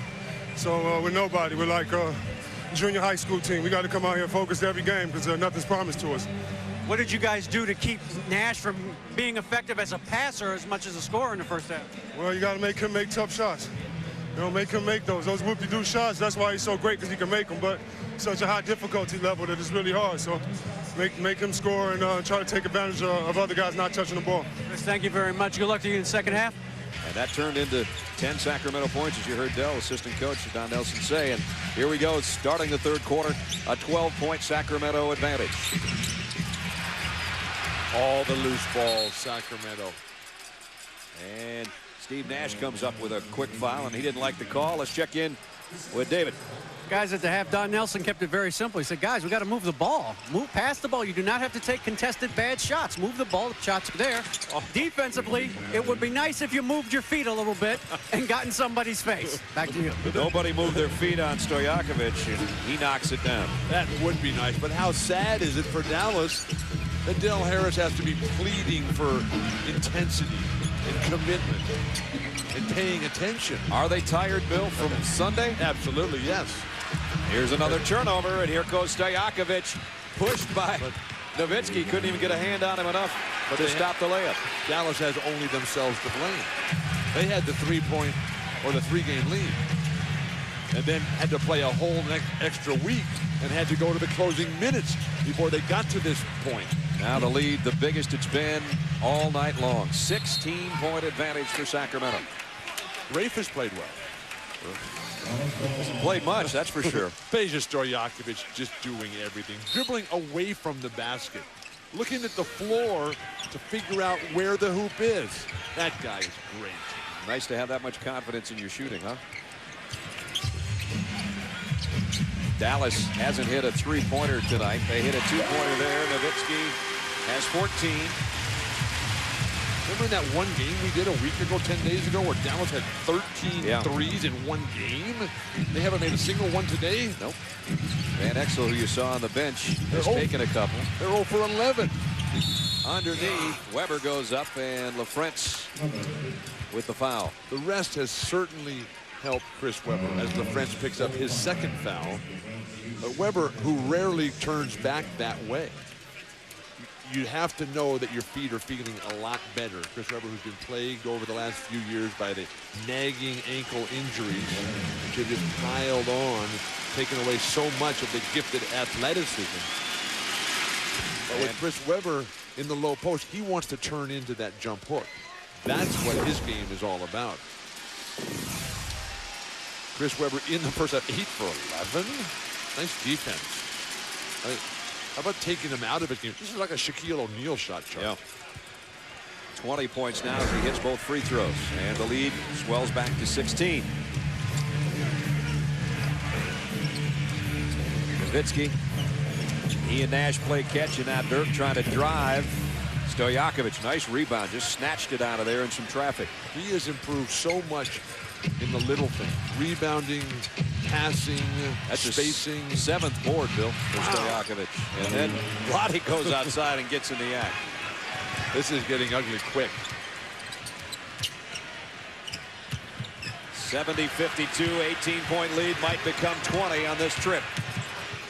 So we're nobody. We're like a junior high school team. We got to come out here focused every game because nothing's promised to us. What did you guys do to keep Nash from being effective as a passer as much as a scorer in the first half? Well, you got to make him make tough shots. You know, make him make those whoop-de-doo shots. That's why he's so great, because he can make them, but such a high difficulty level that it's really hard. So make him score and try to take advantage of other guys not touching the ball. Chris, thank you very much. Good luck to you in the second half. And that turned into 10 Sacramento points, as you heard Dell, assistant coach Don Nelson, say. And here we go, starting the third quarter, a 12-point Sacramento advantage. All the loose balls, Sacramento. And Steve Nash comes up with a quick foul, and he didn't like the call. Let's check in with David. Guys, at the half, Don Nelson kept it very simple. He said, guys, we got to move the ball. Move past the ball. You do not have to take contested bad shots. Move the ball. The shots are there. Defensively, it would be nice if you moved your feet a little bit and got in somebody's face. Back to you. Nobody moved their feet on Stojakovic, and he knocks it down. That would be nice, but how sad is it for Dallas that Del Harris has to be pleading for intensity and commitment and paying attention? Are they tired, Bill, from Sunday? Absolutely, yes. Here's another turnover, and here goes Stojakovic, pushed by Nowitzki. Couldn't even get a hand on him enough to stop the layup. Dallas has only themselves to blame. They had the 3-point or the 3-game lead, and then had to play a whole extra week and had to go to the closing minutes before they got to this point. Now the lead, the biggest it's been all night long. 16-point advantage for Sacramento. Rafe has played well. Hasn't played much, that's for sure. Peja Stojakovic just doing everything. Dribbling away from the basket. Looking at the floor to figure out where the hoop is. That guy is great. Nice to have that much confidence in your shooting, huh? Dallas hasn't hit a three-pointer tonight. They hit a two-pointer there. Nowitzki has 14. Remember in that one game we did a week ago, 10 days ago, where Dallas had 13 threes in one game? They haven't made a single one today? Nope. Van Exel, who you saw on the bench, has taken a couple. They're 0 for 11. Underneath, Weber goes up, and LaFrentz with the foul. The rest has certainly helped Chris Weber as LaFrentz picks up his second foul. But Weber, who rarely turns back that way, you have to know that your feet are feeling a lot better. Chris Weber, who's been plagued over the last few years by the nagging ankle injuries, which have just piled on, taking away so much of the gifted athleticism. But with Chris Weber in the low post, he wants to turn into that jump hook. That's what his game is all about. Chris Weber in the first half, 8 for 11. Nice defense. How about taking him out of it? This is like a Shaquille O'Neal shot, Charlie. Yeah. 20 points now as he hits both free throws. And the lead swells back to 16. Nowitzki. He and Nash play catch, and now Dirk trying to drive. Stojakovic, nice rebound, just snatched it out of there in some traffic. He has improved so much in the little thing. Rebounding, passing, spacing. 7th board, Bill, for Stojakovic. And then Lottie goes outside and gets in the act. This is getting ugly quick. 70-52, 18-point lead might become 20 on this trip.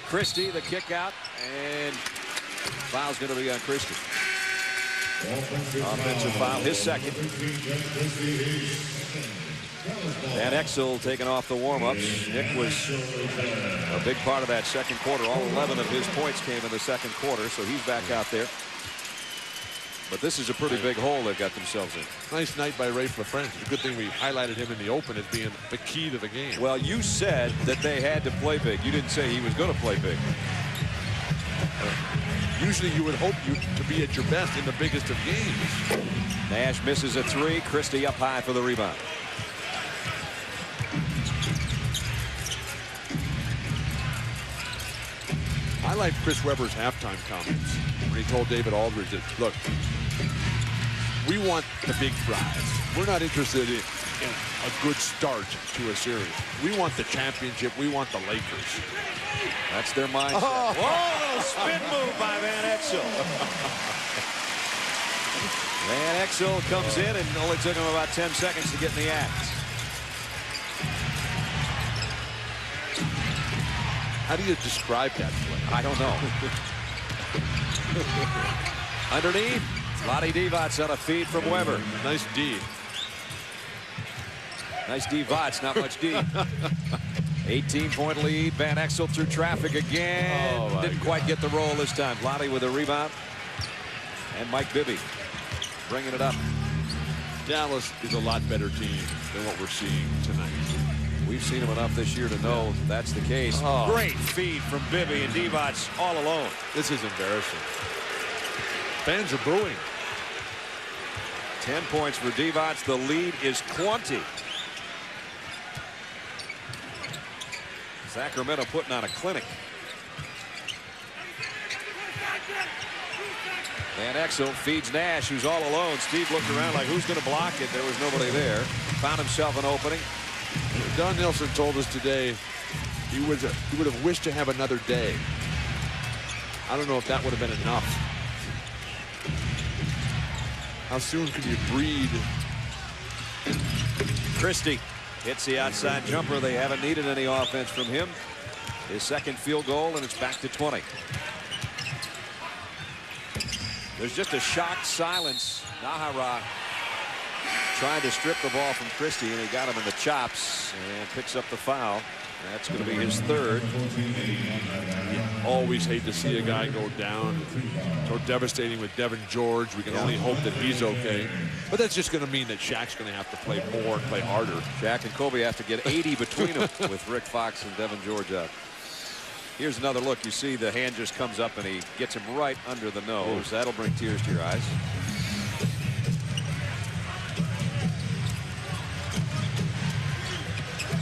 Christie, the kick out, and foul's going to be on Christie. Offensive foul, his second. Van Exel taking off the warm-ups. Nick was a big part of that second quarter. All 11 of his points came in the second quarter, so he's back out there. But this is a pretty big hole they've got themselves in. Nice night by Rafe LaFrentz. It's a good thing we highlighted him in the open as being the key to the game. Well, you said that they had to play big. You didn't say he was going to play big. Usually you would hope you to be at your best in the biggest of games. Nash misses a three. Christie up high for the rebound. I like Chris Webber's halftime comments when he told David Aldridge that, look, we want the big prize. We're not interested in a good start to a series. We want the championship. We want the Lakers. That's their mindset. Oh, little spin move by Van Exel. Van Exel comes in and only took him about 10 seconds to get in the act. How do you describe that play? I don't know. Underneath, Lottie Divac on a feed from Weber. Nice D. Nice D-Vots, not much D. 18-point lead. Van Exel through traffic again. Oh, didn't quite get the roll this time. Lottie with a rebound. And Mike Bibby bringing it up. Dallas is a lot better team than what we're seeing tonight. We've seen him enough this year to know that's the case. Oh. Great feed from Bibby, and Divac all alone. This is embarrassing. Fans are booing. 10 points for Divac. The lead is 20. Sacramento putting on a clinic. Van Exel feeds Nash, who's all alone. Steve looked around like, who's going to block it? There was nobody there. Found himself an opening. Don Nelson told us today he would have wished to have another day. I don't know if that would have been enough. How soon can you breed? Christie hits the outside jumper. They haven't needed any offense from him. His second field goal, and it's back to 20. There's just a shocked silence. Nahara trying to strip the ball from Christie, and he got him in the chops and picks up the foul. That's going to be his third. Always hate to see a guy go down. So devastating with Devin George. We can only hope that he's okay. But that's just going to mean that Shaq's going to have to play more and play harder. Shaq and Kobe have to get 80 between them with Rick Fox and Devin George out. Here's another look. You see the hand just comes up and he gets him right under the nose. That'll bring tears to your eyes.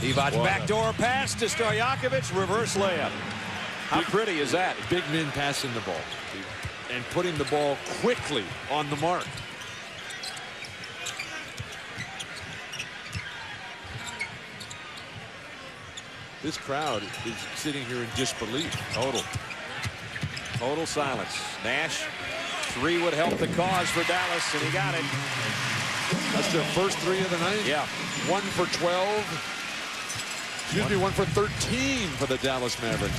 Divac backdoor pass to Stojakovic. Reverse layup. How pretty is that? Big men passing the ball and putting the ball quickly on the mark. This crowd is sitting here in disbelief. Total silence. Nash, 3 would help the cause for Dallas, and he got it. That's their first 3 of the night? Yeah. 1 for 12. Excuse me, 1 for 13 for the Dallas Mavericks.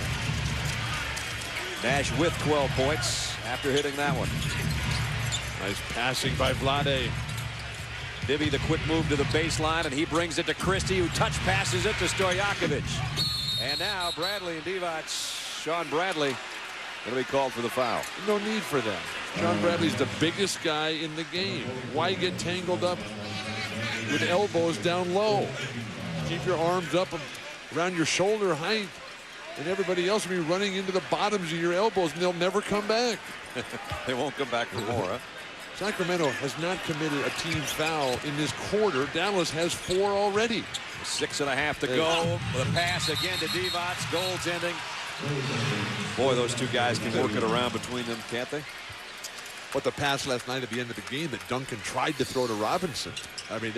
Nash with 12 points after hitting that one. Nice passing by Vlade. Bibby, the quick move to the baseline, and he brings it to Christie, who touch passes it to Stojakovic. And now Bradley and Divac, Sean Bradley, going to be called for the foul. No need for that. Sean Bradley's the biggest guy in the game. Why get tangled up with elbows down low? Keep your arms up around your shoulder height, and everybody else will be running into the bottoms of your elbows, and they'll never come back. They won't come back for more, huh? Sacramento has not committed a team foul in this quarter. Dallas has 4 already. 6.5 to go. With a pass again to Divac. Goaltending. Boy, those two guys can work it around between them, can't they? But the pass last night at the end of the game that Duncan tried to throw to Robinson. I mean,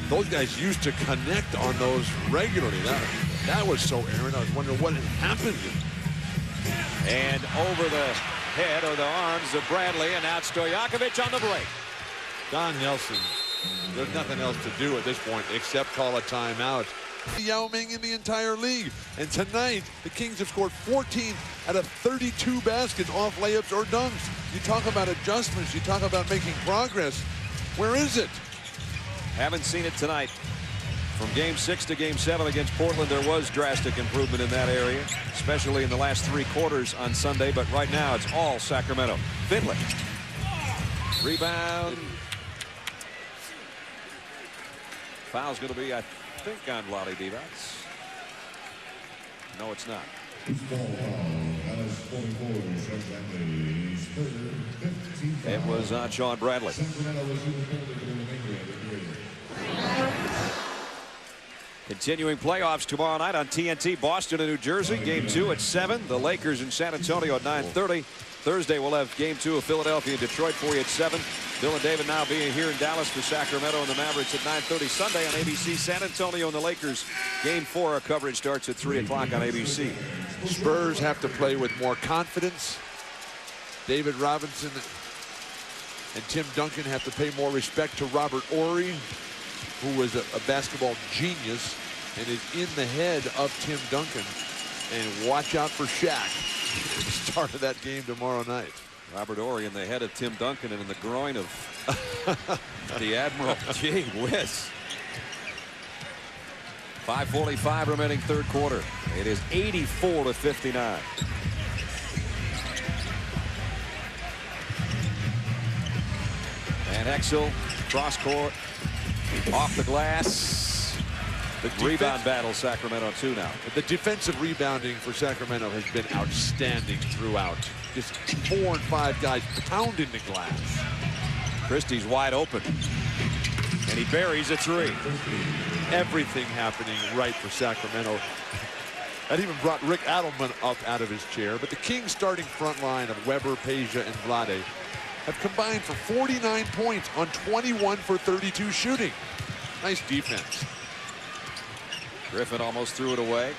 those guys used to connect on those regularly. That was so errant. I was wondering what had happened. And over the head or the arms of Bradley, and now it's Stojakovic on the break. Don Nelson, there's nothing else to do at this point except call a timeout. Yao Ming in the entire league. And tonight, the Kings have scored 14 out of 32 baskets off layups or dunks. You talk about adjustments. You talk about making progress. Where is it? Haven't seen it tonight. From Game 6 to Game 7 against Portland, there was drastic improvement in that area, especially in the last 3 quarters on Sunday. But right now, it's all Sacramento. Finley. Rebound. Foul's going to be, I think, on Vlade Divac. No, it's not. It was on Sean Bradley. Continuing playoffs tomorrow night on TNT. Boston and New Jersey. Game 2 at 7. The Lakers in San Antonio at 9:30. Thursday we'll have Game 2 of Philadelphia and Detroit for you at 7. Bill and David now being here in Dallas for Sacramento and the Mavericks at 9:30 Sunday on ABC. San Antonio and the Lakers. Game 4, our coverage starts at 3 o'clock on ABC. Spurs have to play with more confidence. David Robinson and Tim Duncan have to pay more respect to Robert Horry, who was a basketball genius and is in the head of Tim Duncan. And watch out for Shaq at the start of that game tomorrow night. Robert Horry in the head of Tim Duncan and in the groin of the Admiral. Gee whiz. 5:45 remaining third quarter. It is 84-59. And Exel cross court, off the glass. The rebound battle, Sacramento 2 now. The defensive rebounding for Sacramento has been outstanding throughout. Just 4 and 5 guys pounding the glass. Christie's wide open, and he buries a 3. Everything happening right for Sacramento. That even brought Rick Adelman up out of his chair. But the Kings starting front line of Weber, Peja, and Vlade have combined for 49 points on 21 for 32 shooting. Nice defense. Griffin almost threw it away.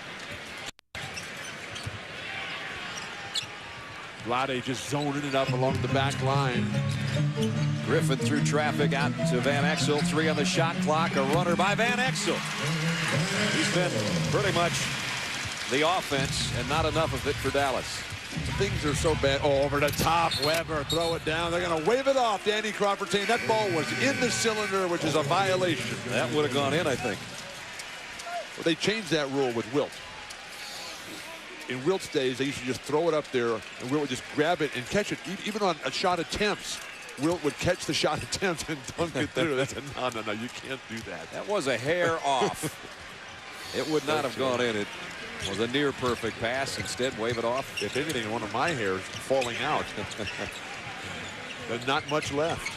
Vlade just zoning it up along the back line. Griffin through traffic out to Van Exel. 3 on the shot clock. A runner by Van Exel. He's been pretty much the offense and not enough of it for Dallas. Things are so bad. Oh, over the top. Weber, throw it down. They're going to wave it off. Danny Crawford saying that ball was in the cylinder, which is a violation. That would have gone in, I think. Well, they changed that rule with Wilt. In Wilt's days, they used to just throw it up there, and Wilt would just grab it and catch it. Even on a shot attempts, Wilt would catch the shot attempt and dunk it through. They said, no, you can't do that. That was a hair off. It would not have gone in. It was a near perfect pass. Instead, wave it off. If anything, one of my hairs falling out. There's not much left.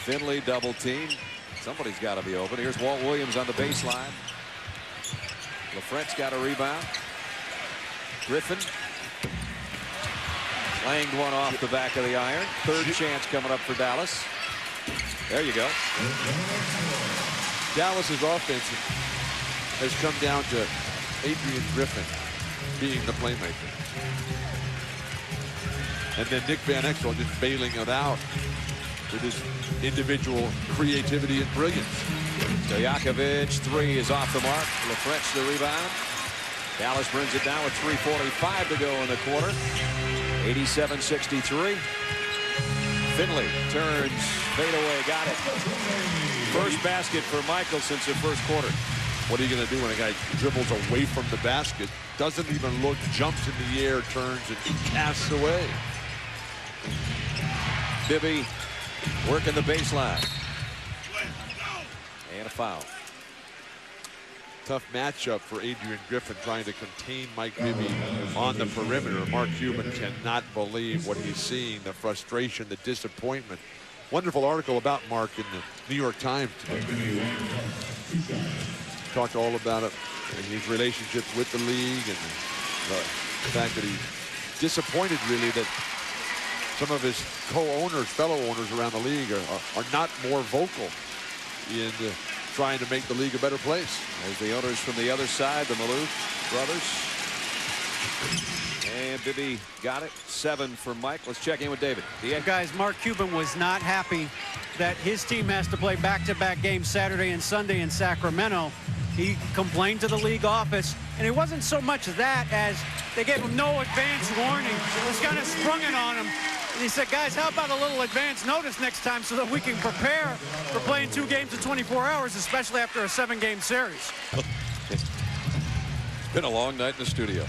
Finley double team. Somebody's got to be open. Here's Walt Williams on the baseline. LaFrente's got a rebound. Griffin langed one off the back of the iron. Third chance coming up for Dallas. There you go. Dallas's offense has come down to Adrian Griffin being the playmaker. And then Nick Van Exel just bailing it out with his individual creativity and brilliance. Stojakovic, three is off the mark. LaFrence the rebound. Dallas brings it down with 3:45 to go in the quarter. 87-63. Finley turns, fade away, got it. First basket for Michael since the first quarter. What are you going to do when a guy dribbles away from the basket, doesn't even look, jumps in the air, turns, and casts away? Bibby working the baseline. And a foul. Tough matchup for Adrian Griffin trying to contain Mike Bibby on the perimeter. Mark Cuban cannot believe what he's seeing, the frustration, the disappointment. Wonderful article about Mark in the New York Times today. Talked all about it, and his relationships with the league, and the fact that he's disappointed really that some of his co-owners, fellow owners around the league are not more vocal in trying to make the league a better place. There's the owners from the other side, the Maloof brothers. And Bibby got it. 7 for Mike. Let's check in with David. Guys, Mark Cuban was not happy that his team has to play back-to-back games Saturday and Sunday in Sacramento. He complained to the league office, and it wasn't so much that as they gave him no advance warning. It was kind of sprung it on him. And he said, guys, how about a little advance notice next time so that we can prepare for playing 2 games in 24 hours, especially after a 7-game series. It's been a long night in the studio.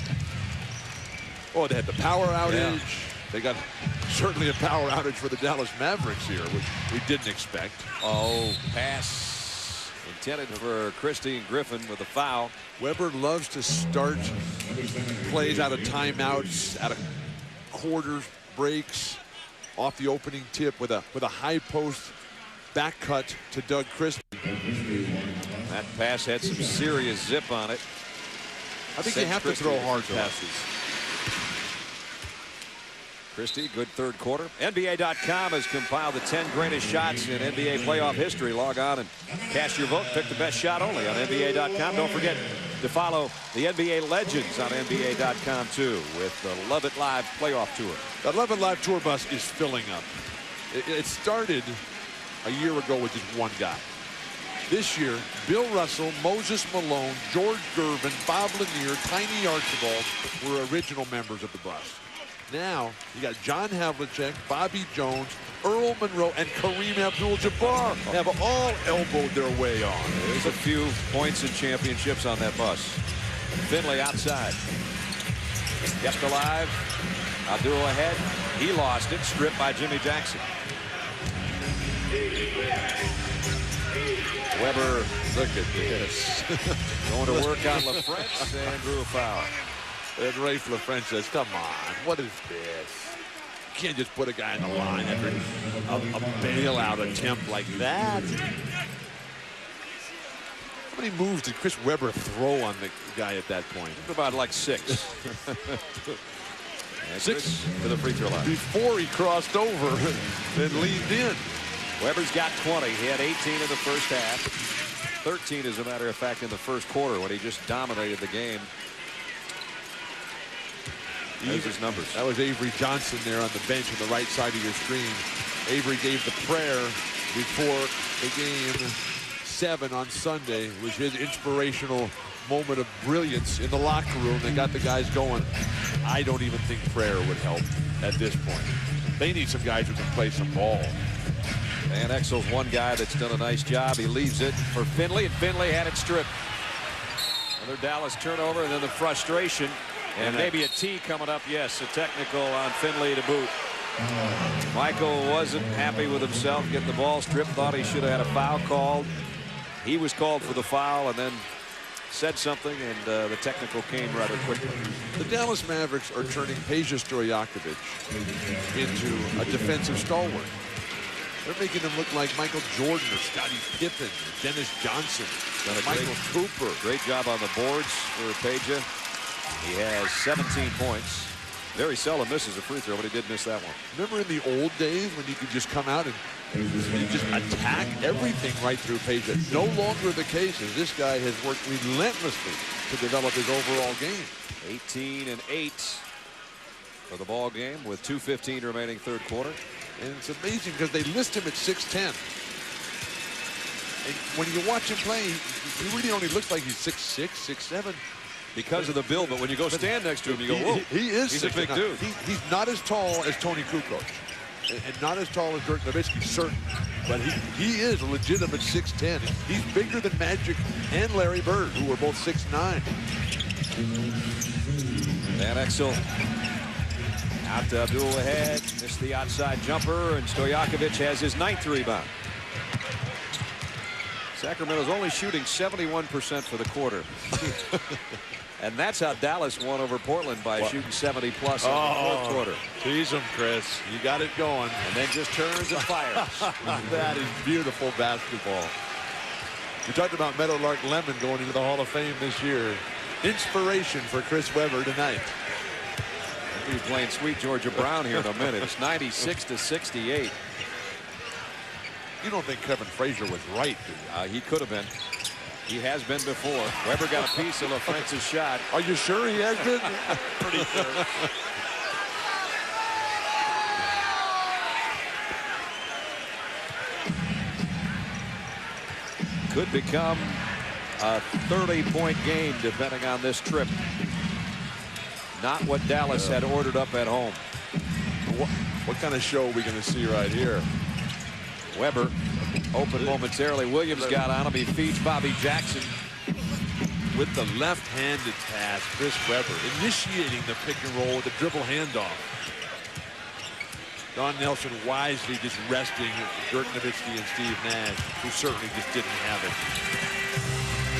Oh, they had the power outage. Yeah. They got certainly a power outage for the Dallas Mavericks here, which we didn't expect. Oh, pass intended for Christie and Griffin with a foul. Weber loves to start plays out of timeouts, out of quarters, breaks, off the opening tip with a high post back cut to Doug Christie. That pass had some serious zip on it. I think they have to throw hard passes. Christie, good third quarter. NBA.com has compiled the 10 greatest shots in NBA playoff history. Log on and cast your vote. Pick the best shot only on NBA.com. Don't forget to follow the NBA legends on NBA.com too with the Love It Live playoff tour. The Love It Live tour bus is filling up. It started a year ago with just one guy. This year, Bill Russell, Moses Malone, George Gervin, Bob Lanier, Tiny Archibald were original members of the bus. Now, you got John Havlicek, Bobby Jones, Earl Monroe, and Kareem Abdul-Jabbar have all elbowed their way on. There's a few points and championships on that bus. Finley outside. Kept alive. Abdul ahead. He lost it. Stripped by Jimmy Jackson. Weber, look at this. going to work on LaFrence and drew a foul. And Rafe LaFrence says, come on, what is this? You can't just put a guy in the line after a bailout attempt like that. How many moves did Chris Webber throw on the guy at that point? About like 6. 6 to the free throw line. Before he crossed over and leaned in. Weber's got 20. He had 18 in the first half. 13, as a matter of fact, in the first quarter when he just dominated the game. There's his numbers. That was Avery Johnson there on the bench on the right side of your screen. Avery gave the prayer before the game 7 on Sunday. It was his inspirational moment of brilliance in the locker room that got the guys going. I don't even think prayer would help at this point. They need some guys who can play some ball. And Exel's one guy that's done a nice job. He leaves it for Finley, and Finley had it stripped. Another Dallas turnover, and then the frustration. And maybe a tee coming up. Yes, a technical on Finley to boot. Michael wasn't happy with himself getting the ball stripped. Thought he should have had a foul called. He was called for the foul and then said something, and the technical came rather quickly. The Dallas Mavericks are turning Peja Stojakovic into a defensive stalwart. They're making him look like Michael Jordan or Scottie Pippen or Dennis Johnson, Michael Cooper. Great job on the boards for Peja. He has 17 points. Very seldom misses a free throw, but he did miss that one. Remember in the old days when you could just come out and you just attack everything right through Peja? No longer the case, as this guy has worked relentlessly to develop his overall game. 18 and 8 for the ball game with 2:15 remaining third quarter. And it's amazing because they list him at 6'10". And when you watch him play, he really only looks like he's 6'6", 6'7". Because of the build, but when you go stand next to him, you go, whoa. He's a big dude. He's not as tall as Tony Kukoc, and not as tall as Dirk Nowitzki, certainly. But he is a legitimate 6'10". He's bigger than Magic and Larry Bird, who were both 6'9". Van Exel out to Abdul ahead, missed the outside jumper, and Stojakovic has his 9th rebound. Sacramento's only shooting 71% for the quarter. And that's how Dallas won over Portland, by shooting 70+ in the fourth quarter. Tease him, Chris. You got it going. And then just turns and fires. That is beautiful basketball. We talked about Meadowlark Lemon going into the Hall of Fame this year. Inspiration for Chris Webber tonight. He's playing Sweet Georgia Brown here in a minute. It's 96-68. You don't think Kevin Frazier was right, do you? He could have been. He has been before. Weber got a piece of LaFrence's shot. Are you sure he has been? Pretty sure. Could become a 30-point game depending on this trip. Not what Dallas had ordered up at home. What kind of show are we going to see right here? Weber open momentarily. Williams got on him. He feeds Bobby Jackson. With the left-handed pass, Chris Webber initiating the pick and roll with a dribble handoff. Don Nelson wisely just resting Dirk Nowitzki and Steve Nash, who certainly just didn't have it.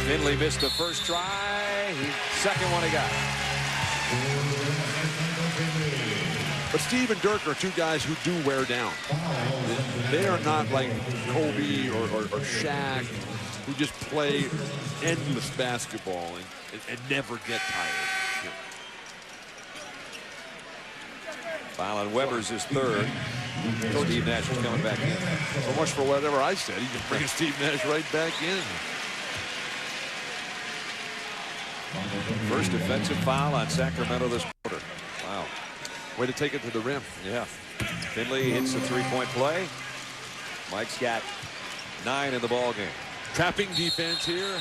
Finley missed the first try. Second one he got. But Steve and Dirk are two guys who do wear down. They are not like Kobe or Shaq, who just play endless basketball and never get tired. Foul on Weber's his third. Steve Nash is coming back in. So much for whatever I said. He can bring Steve Nash right back in. First defensive foul on Sacramento this quarter. Wow. Way to take it to the rim. Yeah. Finley hits the three-point play. Mike's got 9 in the ball game. Trapping defense here.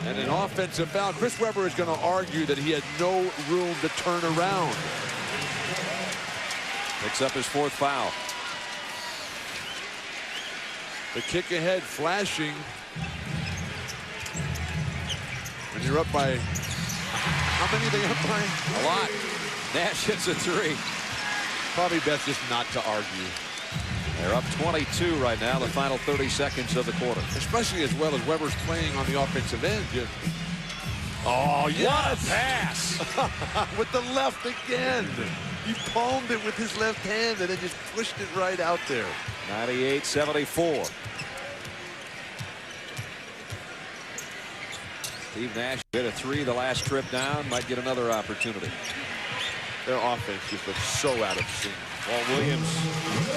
And an offensive foul. Chris Webber is going to argue that he had no room to turn around. Picks up his 4th foul. The kick ahead flashing. When you're up by, how many are they up by? A lot. Nash hits a 3. Probably best just not to argue. They're up 22 right now, the final 30 seconds of the quarter. Especially as well as Weber's playing on the offensive end. Oh, yes. What a pass. With the left again. He palmed it with his left hand and then just pushed it right out there. 98-74. Steve Nash hit a 3 the last trip down. Might get another opportunity. Their offense just looks so out of sync. Walt Williams,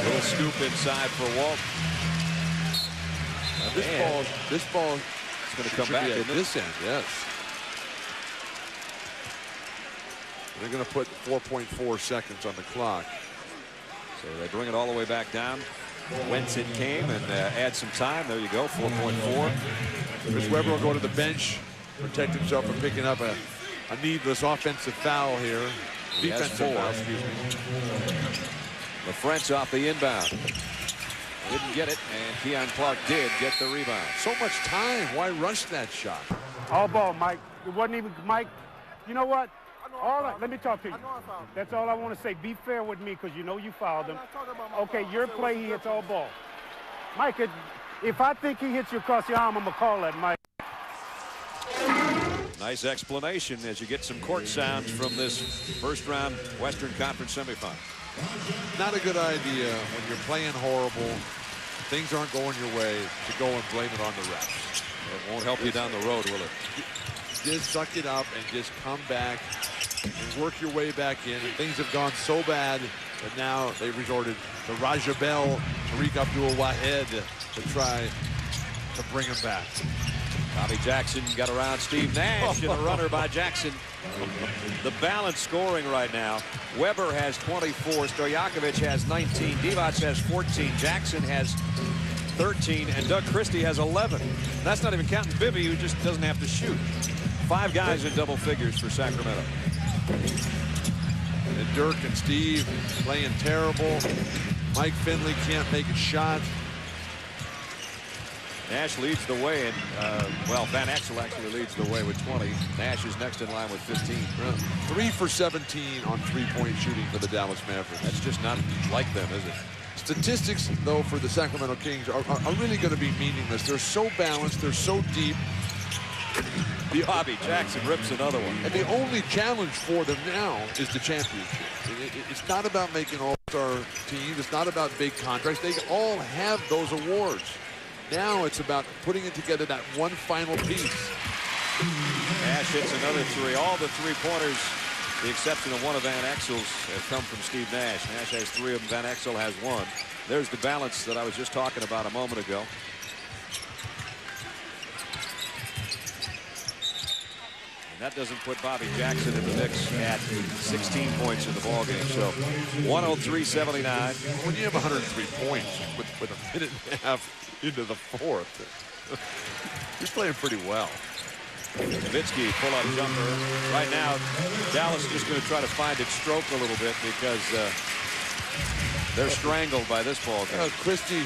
little scoop inside for Walt. This ball is going to come back at this end, yes. They're going to put 4.4 seconds on the clock. So they bring it all the way back down. Whence it came and add some time. There you go, 4.4. Chris Webber will go to the bench, protect himself from picking up a needless offensive foul here. Defensive foul, excuse me. LaFrance off the inbound. Didn't get it, and Keon Clark did get the rebound. So much time. Why rush that shot? All ball, Mike. It wasn't even Mike. You know what? Let me talk to you. That's all I want to say. Be fair with me because you know you fouled him. Okay, your play, he hits all ball. Mike, if I think he hits you across the arm, I'm going to call that, Mike. Nice explanation as you get some court sounds from this first-round Western Conference semifinal. Not a good idea when you're playing horrible, things aren't going your way, to go and blame it on the refs. It won't help you down the road, will it? Just suck it up and just come back and work your way back in. And things have gone so bad that now they've resorted to Rajabel, Tariq Abdul-Wahed to try to bring him back. Bobby Jackson got around Steve Nash and a runner by Jackson. The balanced scoring right now. Weber has 24. Stojakovic has 19. Divac has 14. Jackson has 13. And Doug Christie has 11. And that's not even counting Bibby, who just doesn't have to shoot. 5 guys in double figures for Sacramento. And Dirk and Steve playing terrible. Mike Finley can't make a shot. Nash leads the way, and well, Van Exel actually leads the way with 20. Nash is next in line with 15. 3 for 17 on three-point shooting for the Dallas Mavericks. That's just not like them, is it? Statistics, though, for the Sacramento Kings are really going to be meaningless. They're so balanced. They're so deep. Bobby Jackson rips another one. And the only challenge for them now is the championship. It's not about making all-star teams. It's not about big contracts. They all have those awards. Now it's about putting it together, that one final piece. Nash hits another 3. All the three-pointers, the exception of one of Van Exel's, have come from Steve Nash. Nash has 3 of them. Van Exel has 1. There's the balance that I was just talking about a moment ago. And that doesn't put Bobby Jackson in the mix at 16 points in the ballgame. So 103-79. When you have 103 points with a minute and a half into the fourth, you're playing pretty well. Nowitzki pull-up jumper. Right now, Dallas is just going to try to find its stroke a little bit because they're strangled by this ball game. Christie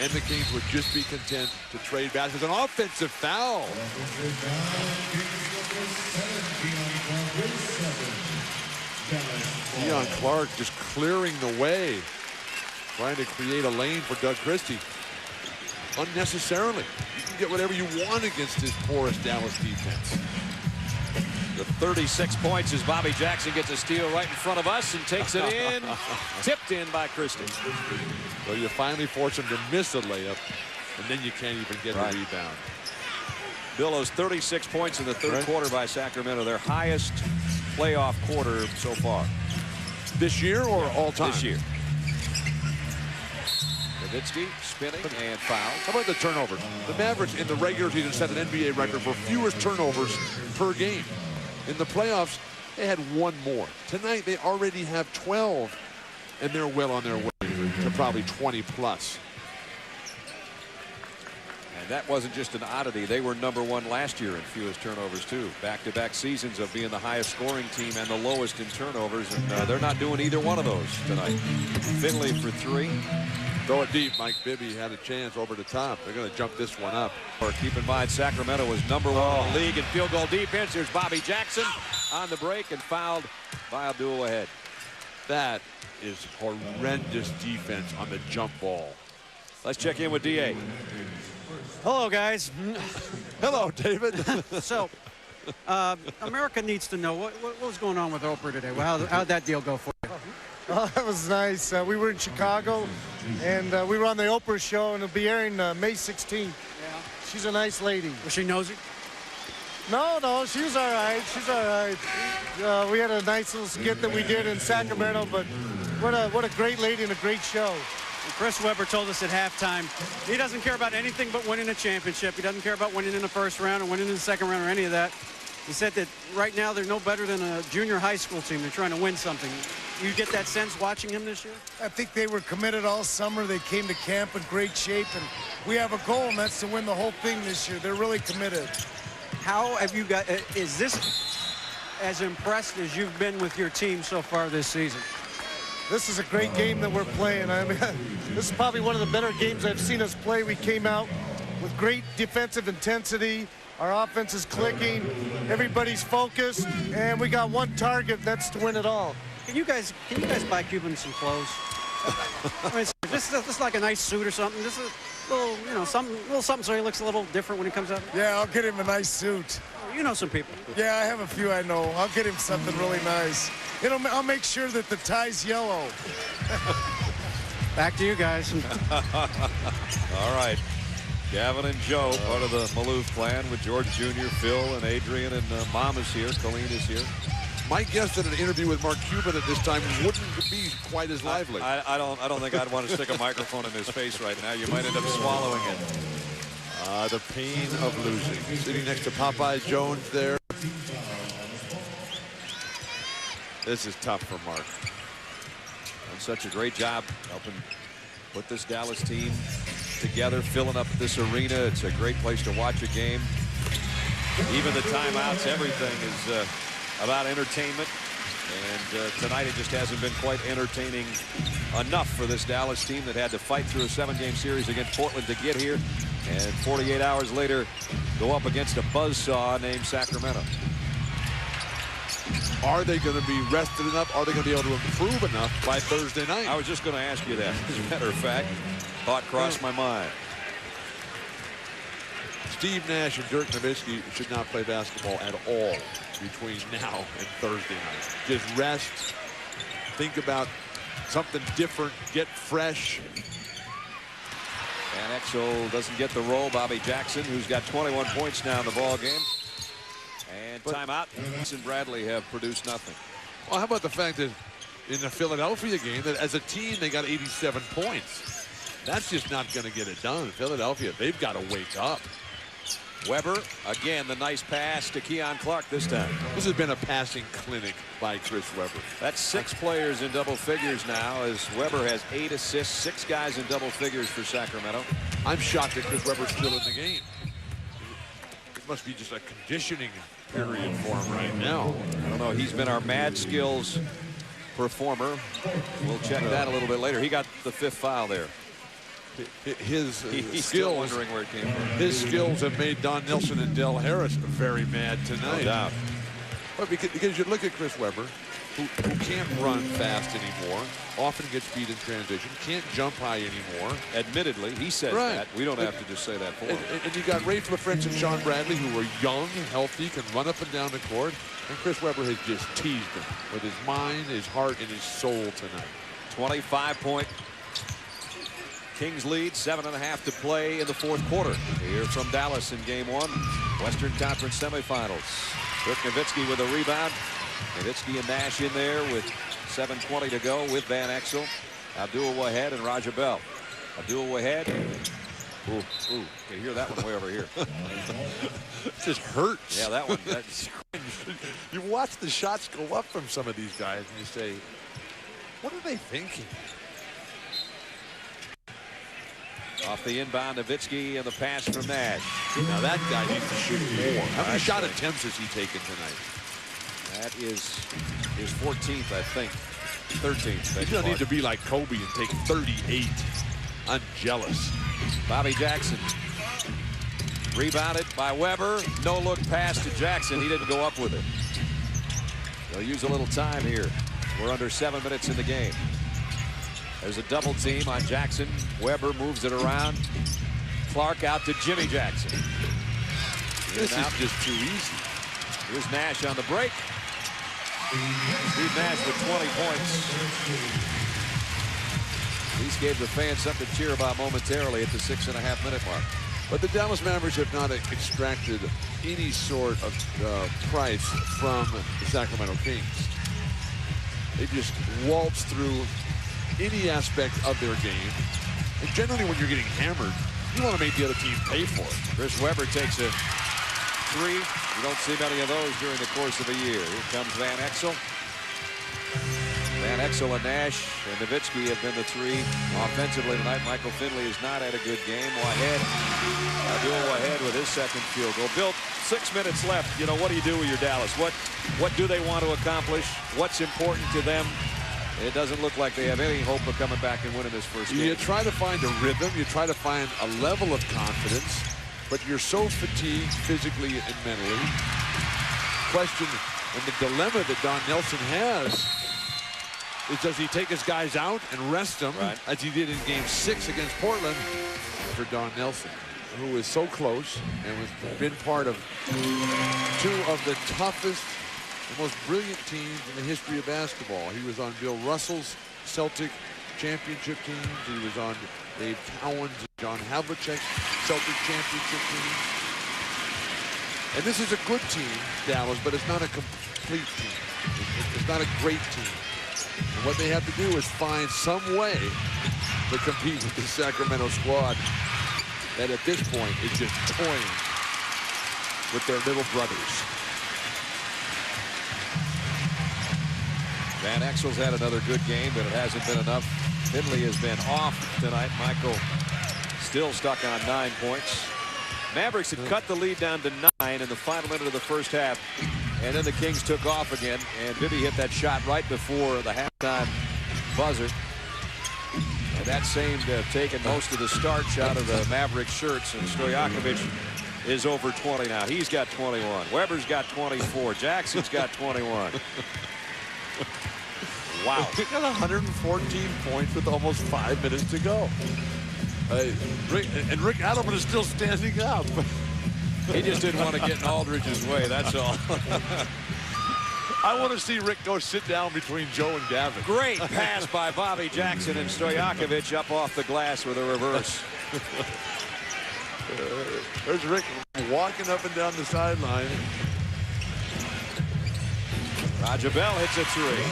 and the Kings would just be content to trade baskets. An offensive foul. Deion Clark just clearing the way, trying to create a lane for Doug Christie. Unnecessarily. You can get whatever you want against this porous Dallas defense. The 36 points as Bobby Jackson gets a steal right in front of us and takes it in. Tipped in by Christie. So you finally force him to miss a layup, and then you can't even get the rebound. Billows 36 points in the third quarter by Sacramento, their highest playoff quarter so far. This year or all time? This year. Nowitzki spinning and foul. How about the turnovers? The Mavericks in the regular season set an NBA record for fewest turnovers per game. In the playoffs, they had 1 more. Tonight, they already have 12, and they're well on their way to probably 20 plus. And that wasn't just an oddity. They were #1 last year in fewest turnovers, too. Back-to-back seasons of being the highest scoring team and the lowest in turnovers, and they're not doing either one of those tonight. Finley for 3. Throw it deep. Mike Bibby had a chance over the top. They're going to jump this one up. Keep in mind, Sacramento was #1 in the league in field goal defense. Here's Bobby Jackson on the break and fouled by Abdul-Wahed. That is horrendous defense on the jump ball. Let's check in with D.A. Hello, guys. Hello, David. So, America needs to know what was going on with Oprah today. Well, how'd that deal go for you? Oh, that was nice. We were in Chicago, and we were on the Oprah show, and it'll be airing May 16th. Yeah. She's a nice lady. Was she nosy? No, she was all right. She's all right. We had a nice little skit that we did in Sacramento, but what a great lady and a great show. And Chris Webber told us at halftime he doesn't care about anything but winning a championship. He doesn't care about winning in the first round or winning in the second round or any of that. He said that right now they're no better than a junior high school team. They're trying to win something. You get that sense watching him this year? I think they were committed all summer. They came to camp in great shape, and we have a goal, and that's to win the whole thing this year. They're really committed. How have you got, is this as impressed as you've been with your team so far this season? This is a great game that we're playing. I mean, this is probably one of the better games I've seen us play. We came out with great defensive intensity. Our offense is clicking. Everybody's focused, and we got one target. That's to win it all. Can you guys buy Cuban some clothes? I mean, this is like a nice suit or something. This is a little, you know, something so he looks a little different when he comes out. Yeah, I'll get him a nice suit. You know some people. Yeah, I have a few I know. I'll get him something really nice. I'll make sure that the tie's yellow. Back to you guys. All right. Gavin and Joe, part of the Maloof clan, with George Jr., Phil, and Adrian, and Mom is here. Colleen is here. My guess that an interview with Mark Cuban at this time wouldn't be quite as lively. I don't think I'd want to stick a microphone in his face right now. You might end up swallowing it. The pain of losing. Sitting next to Popeye Jones there. This is tough for Mark. Done such a great job helping put this Dallas team together, filling up this arena. It's a great place to watch a game. Even the timeouts, everything is about entertainment. And tonight it just hasn't been quite entertaining enough for this Dallas team that had to fight through a 7-game series against Portland to get here. And 48 hours later, go up against a buzzsaw named Sacramento. Are they going to be rested enough? Are they going to be able to improve enough by Thursday night? I was just going to ask you that. As a matter of fact, thought crossed my mind. Steve Nash and Dirk Nowitzki should not play basketball at all between now and Thursday night. Just rest, think about something different, get fresh. Van Exel doesn't get the roll. Bobby Jackson, who's got 21 points now in the ball game. And timeout. And Bradley have produced nothing. Well, how about the fact that in the Philadelphia game, that as a team, they got 87 points. That's just not going to get it done. Philadelphia, they've got to wake up. Weber, again, the nice pass to Keon Clark this time. This has been a passing clinic by Chris Weber. That's 6 players in double figures now, as Weber has 8 assists, 6 guys in double figures for Sacramento. I'm shocked that Chris Weber's still in the game. It must be just a conditioning period for him right now. I don't know. He's been our mad skills performer. We'll check that a little bit later. He got the 5th foul there. His He's skills, still wondering where it came from. His skills have made Don Nelson and Del Harris very mad tonight. No doubt. But because you look at Chris Weber, who can't run fast anymore, often gets beat in transition, can't jump high anymore. Admittedly, he says that. We don't have to just say that for him. And you got Rafe LaFrentz and Sean Bradley, who are young, healthy, can run up and down the court. And Chris Weber has just teased them with his mind, his heart, and his soul tonight. 25-point Kings lead, 7.5 to play in the 4th quarter. Here from Dallas in game 1, Western Conference semifinals. Dirk Nowitzki with a rebound. Nowitzki and Nash in there with 7:20 to go with Van Exel, Abdul Wahed, and Raja Bell. Abdul Wahed. Ooh, can you hear that one way over here? It just hurts. Yeah, that one. That's you watch the shots go up from some of these guys, and you say, what are they thinking? off the inbound, Nowitzki, and the pass from Nash. Now that guy needs to shoot more. How many shot attempts has he taken tonight? That is his 14th, I think. 13th. He's going to need to be like Kobe and take 38. I'm jealous. Bobby Jackson. Rebounded by Weber. No look pass to Jackson. He didn't go up with it. They'll use a little time here. We're under 7 minutes in the game. There's a double team on Jackson. Weber moves it around. Clark out to Jimmy Jackson. This is just too easy. Here's Nash on the break. Steve Nash with 20 points. These gave the fans something to cheer about momentarily at the 6.5-minute mark. But the Dallas Mavericks have not extracted any sort of price from the Sacramento Kings. They just waltz through any aspect of their game. And generally when you're getting hammered, you want to make the other team pay for it. Chris Weber takes a three. You don't see many of those during the course of a year. Here comes Van Exel. Van Exel and Nash and Nowitzki have been the three offensively tonight. Michael Finley has not had a good game. Abdul Wahed with his second field goal. Bill, 6 minutes left. You know, what do you do with your Dallas? What do they want to accomplish? What's important to them? It doesn't look like they have any hope of coming back and winning this first game. You try to find a rhythm. You try to find a level of confidence. but you're so fatigued physically and mentally. Question and the dilemma that Don Nelson has is, does he take his guys out and rest them, as he did in Game 6 against Portland? For Don Nelson, who is so close and has been part of two of the toughest and most brilliant teams in the history of basketball. He was on Bill Russell's Celtic championship teams. He was on Dave Cowan's and John Havlicek's Celtic championship team. And this is a good team, Dallas, but it's not a complete team. It's not a great team. And what they have to do is find some way to compete with the Sacramento squad that at this point is just toying with their little brothers. Van Exel's had another good game, but it hasn't been enough. Finley has been off tonight. Michael still stuck on 9 points. Mavericks had cut the lead down to 9 in the final minute of the first half, and then the Kings took off again, and Bibby hit that shot right before the halftime buzzer. And that seemed to have taken most of the starch out of the Mavericks shirts, and Stojakovic is over 20 now. He's got 21. Weber's got 24. Jackson's got 21. Wow. He got 114 points with almost 5 minutes to go. Rick Adelman is still standing up. He just didn't want to get in Aldridge's way, that's all. I want to see Rick go sit down between Joe and Gavin. Great pass by Bobby Jackson, and Stojakovic up off the glass with a reverse. There's Rick walking up and down the sideline. Roger Bell hits a three.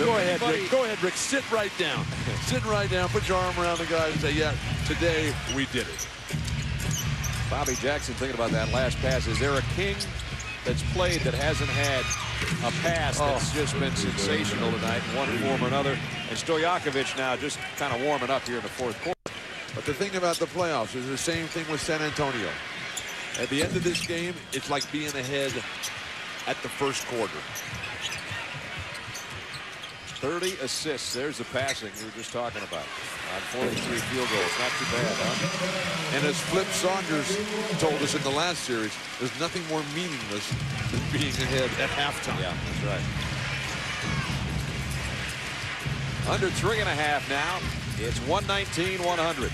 Go ahead, Rick. Go ahead, Rick. Sit right down. Sit right down. Put your arm around the guy and say, yeah, today we did it. Bobby Jackson thinking about that last pass. Is there a King that's played that hasn't had a pass that's just been sensational tonight in one form or another? And Stojakovic now just kind of warming up here in the fourth quarter. But the thing about the playoffs is the same thing with San Antonio. At the end of this game, it's like being ahead at the first quarter. 30 assists. There's the passing we were just talking about. On 43 field goals. Not too bad, huh? And as Flip Saunders told us in the last series, there's nothing more meaningless than being ahead at halftime. Yeah, that's right. Under 3.5 now. It's 119-100.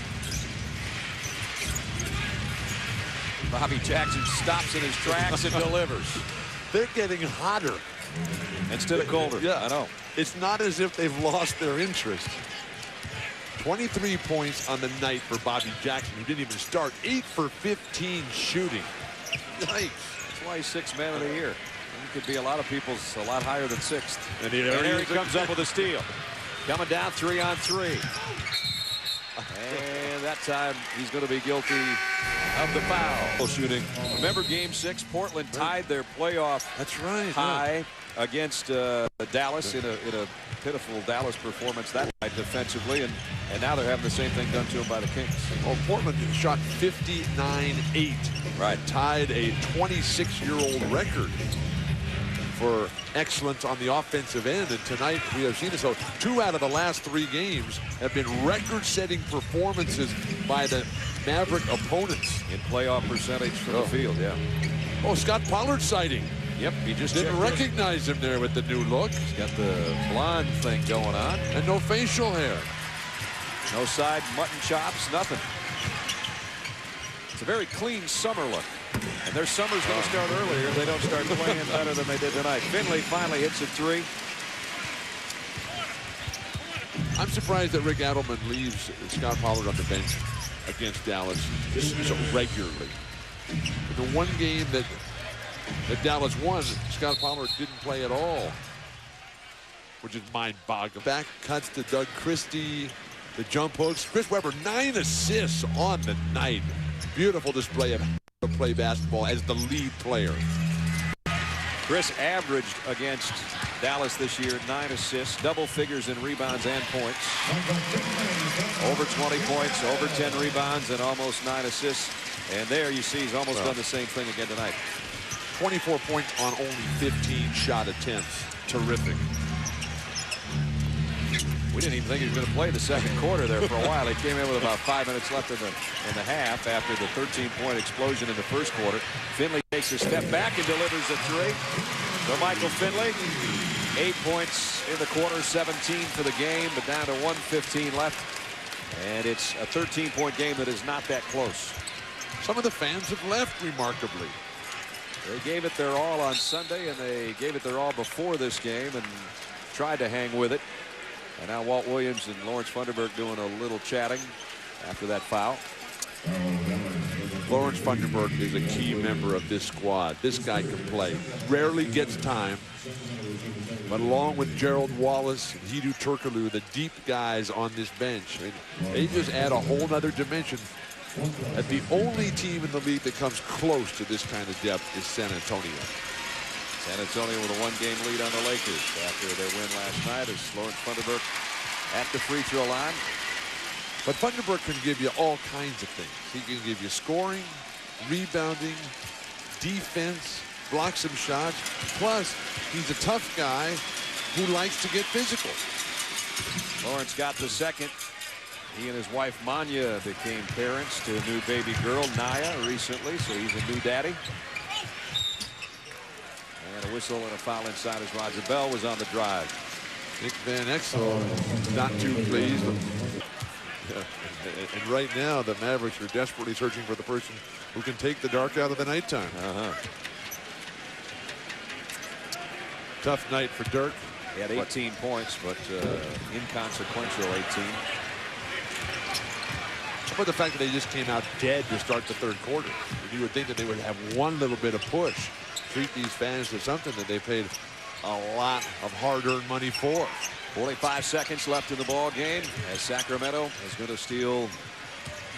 Bobby Jackson stops in his tracks and delivers. They're getting hotter instead of colder. Yeah, I know. It's not as if they've lost their interest. 23 points on the night for Bobby Jackson, who didn't even start. 8 for 15 shooting. Yikes. That's why he's 6th man of the year. He could be a lot of people's a lot higher than 6th. And here he comes up with a steal. Coming down 3-on-3. And that time he's going to be guilty of the foul. Shooting. Remember Game 6, Portland tied their playoff high against Dallas in a pitiful Dallas performance that night defensively, and now they're having the same thing done to them by the Kings. Well, Portland shot 59-8. Right. Tied a 26-year-old record for excellence on the offensive end, and tonight we have seen it. So 2 out of the last 3 games have been record-setting performances by the Maverick opponents. In playoff percentage from the field, yeah. Oh, Scott Pollard sighting. Yep, he just didn't recognize him there with the new look. He's got the blonde thing going on. And no facial hair. No side mutton chops, nothing. It's a very clean summer look. And their summer's going to start earlier. They don't start playing better than they did tonight. Finley finally hits a 3. I'm surprised that Rick Adelman leaves Scott Pollard on the bench against Dallas so regularly. The one game that Dallas won, Scott Pollard didn't play at all, which is mind-boggling. Back cuts to Doug Christie, the jump hooks. Chris Webber, 9 assists on the night. Beautiful display of how to play basketball as the lead player. Chris averaged against Dallas this year 9 assists, double figures in rebounds and points. Over 20 points, over 10 rebounds, and almost 9 assists. And there you see he's almost done the same thing again tonight. 24 points on only 15 shot attempts. Terrific. We didn't even think he was going to play the second quarter there for a while. He came in with about 5 minutes left in the half after the 13-point explosion in the first quarter. Finley takes a step back and delivers a three. So Michael Finley, 8 points in the quarter, 17 for the game, but down to 1:15 left. And it's a 13-point game that is not that close. Some of the fans have left remarkably. They gave it their all on Sunday, and they gave it their all before this game and tried to hang with it. And now Walt Williams and Lawrence Funderburk doing a little chatting after that foul. Lawrence Funderburk is a key member of this squad. This guy can play. Rarely gets time. But along with Gerald Wallace and Hedo Turkoglu, the deep guys on this bench, they just add a whole other dimension. And the only team in the league that comes close to this kind of depth is San Antonio. San Antonio with a one-game lead on the Lakers after their win last night as Lawrence Funderburk at the free throw line. But Funderburk can give you all kinds of things. He can give you scoring, rebounding, defense, block some shots. Plus, he's a tough guy who likes to get physical. Lawrence got the second. He and his wife Manya became parents to a new baby girl, Naya, recently, so he's a new daddy. And a whistle and a foul inside as Roger Bell was on the drive. Nick Van Exel not too pleased. And right now, the Mavericks are desperately searching for the person who can take the dark out of the nighttime. Tough night for Dirk. He had 18 points, but inconsequential 18. How about the fact that they just came out dead to start the third quarter? You would think that they would have one little bit of push. Treat these fans to something that they paid a lot of hard-earned money for. 45 seconds left in the ball game as Sacramento is going to steal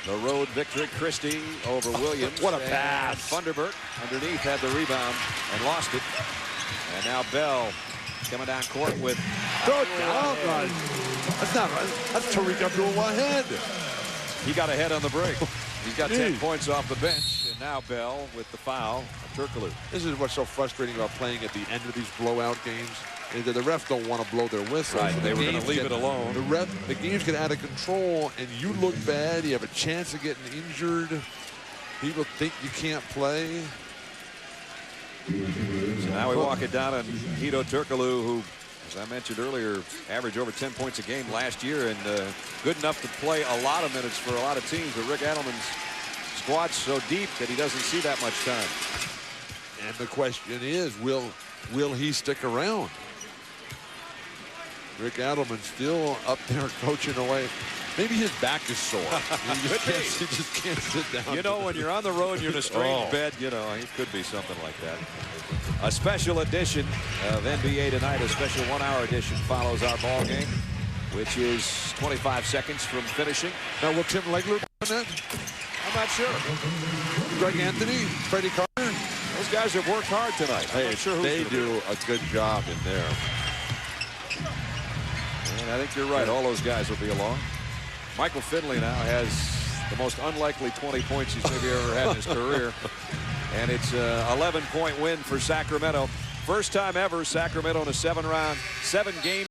the road victory. Christie over Williams. What a pass. Funderburk underneath had the rebound and lost it. And now Bell coming down court with good. Oh, God. That's Tariq Abdul-Wahed. He got ahead on the break. He's got 10 points off the bench. And now Bell with the foul of Turkoglu. This is what's so frustrating about playing at the end of these blowout games. Is that the refs don't want to blow their whistle. Right, they were going to leave it alone. The games get out of control, and you look bad. You have a chance of getting injured. People think you can't play. So now we walk it down on Hedo Turkoglu, who, as I mentioned earlier, averaged over 10 points a game last year and good enough to play a lot of minutes for a lot of teams. But Rick Adelman's squad's so deep that he doesn't see that much time. And the question is, will he stick around? Rick Adelman still up there coaching away. Maybe his back is sore. He just can't sit down. You know, when you're on the road, you're in a strange bed. You know, it could be something like that. A special edition of NBA Tonight, a special 1-hour edition follows our ball game, which is 25 seconds from finishing. Now, will Tim Legler be on that? I'm not sure. Greg Anthony, Freddie Carter. Those guys have worked hard tonight. Hey, sure they do a good job in there. And I think you're right. All those guys will be along. Michael Finley now has the most unlikely 20 points he's maybe ever had in his career. And it's an 11-point win for Sacramento. First time ever Sacramento in a 7-game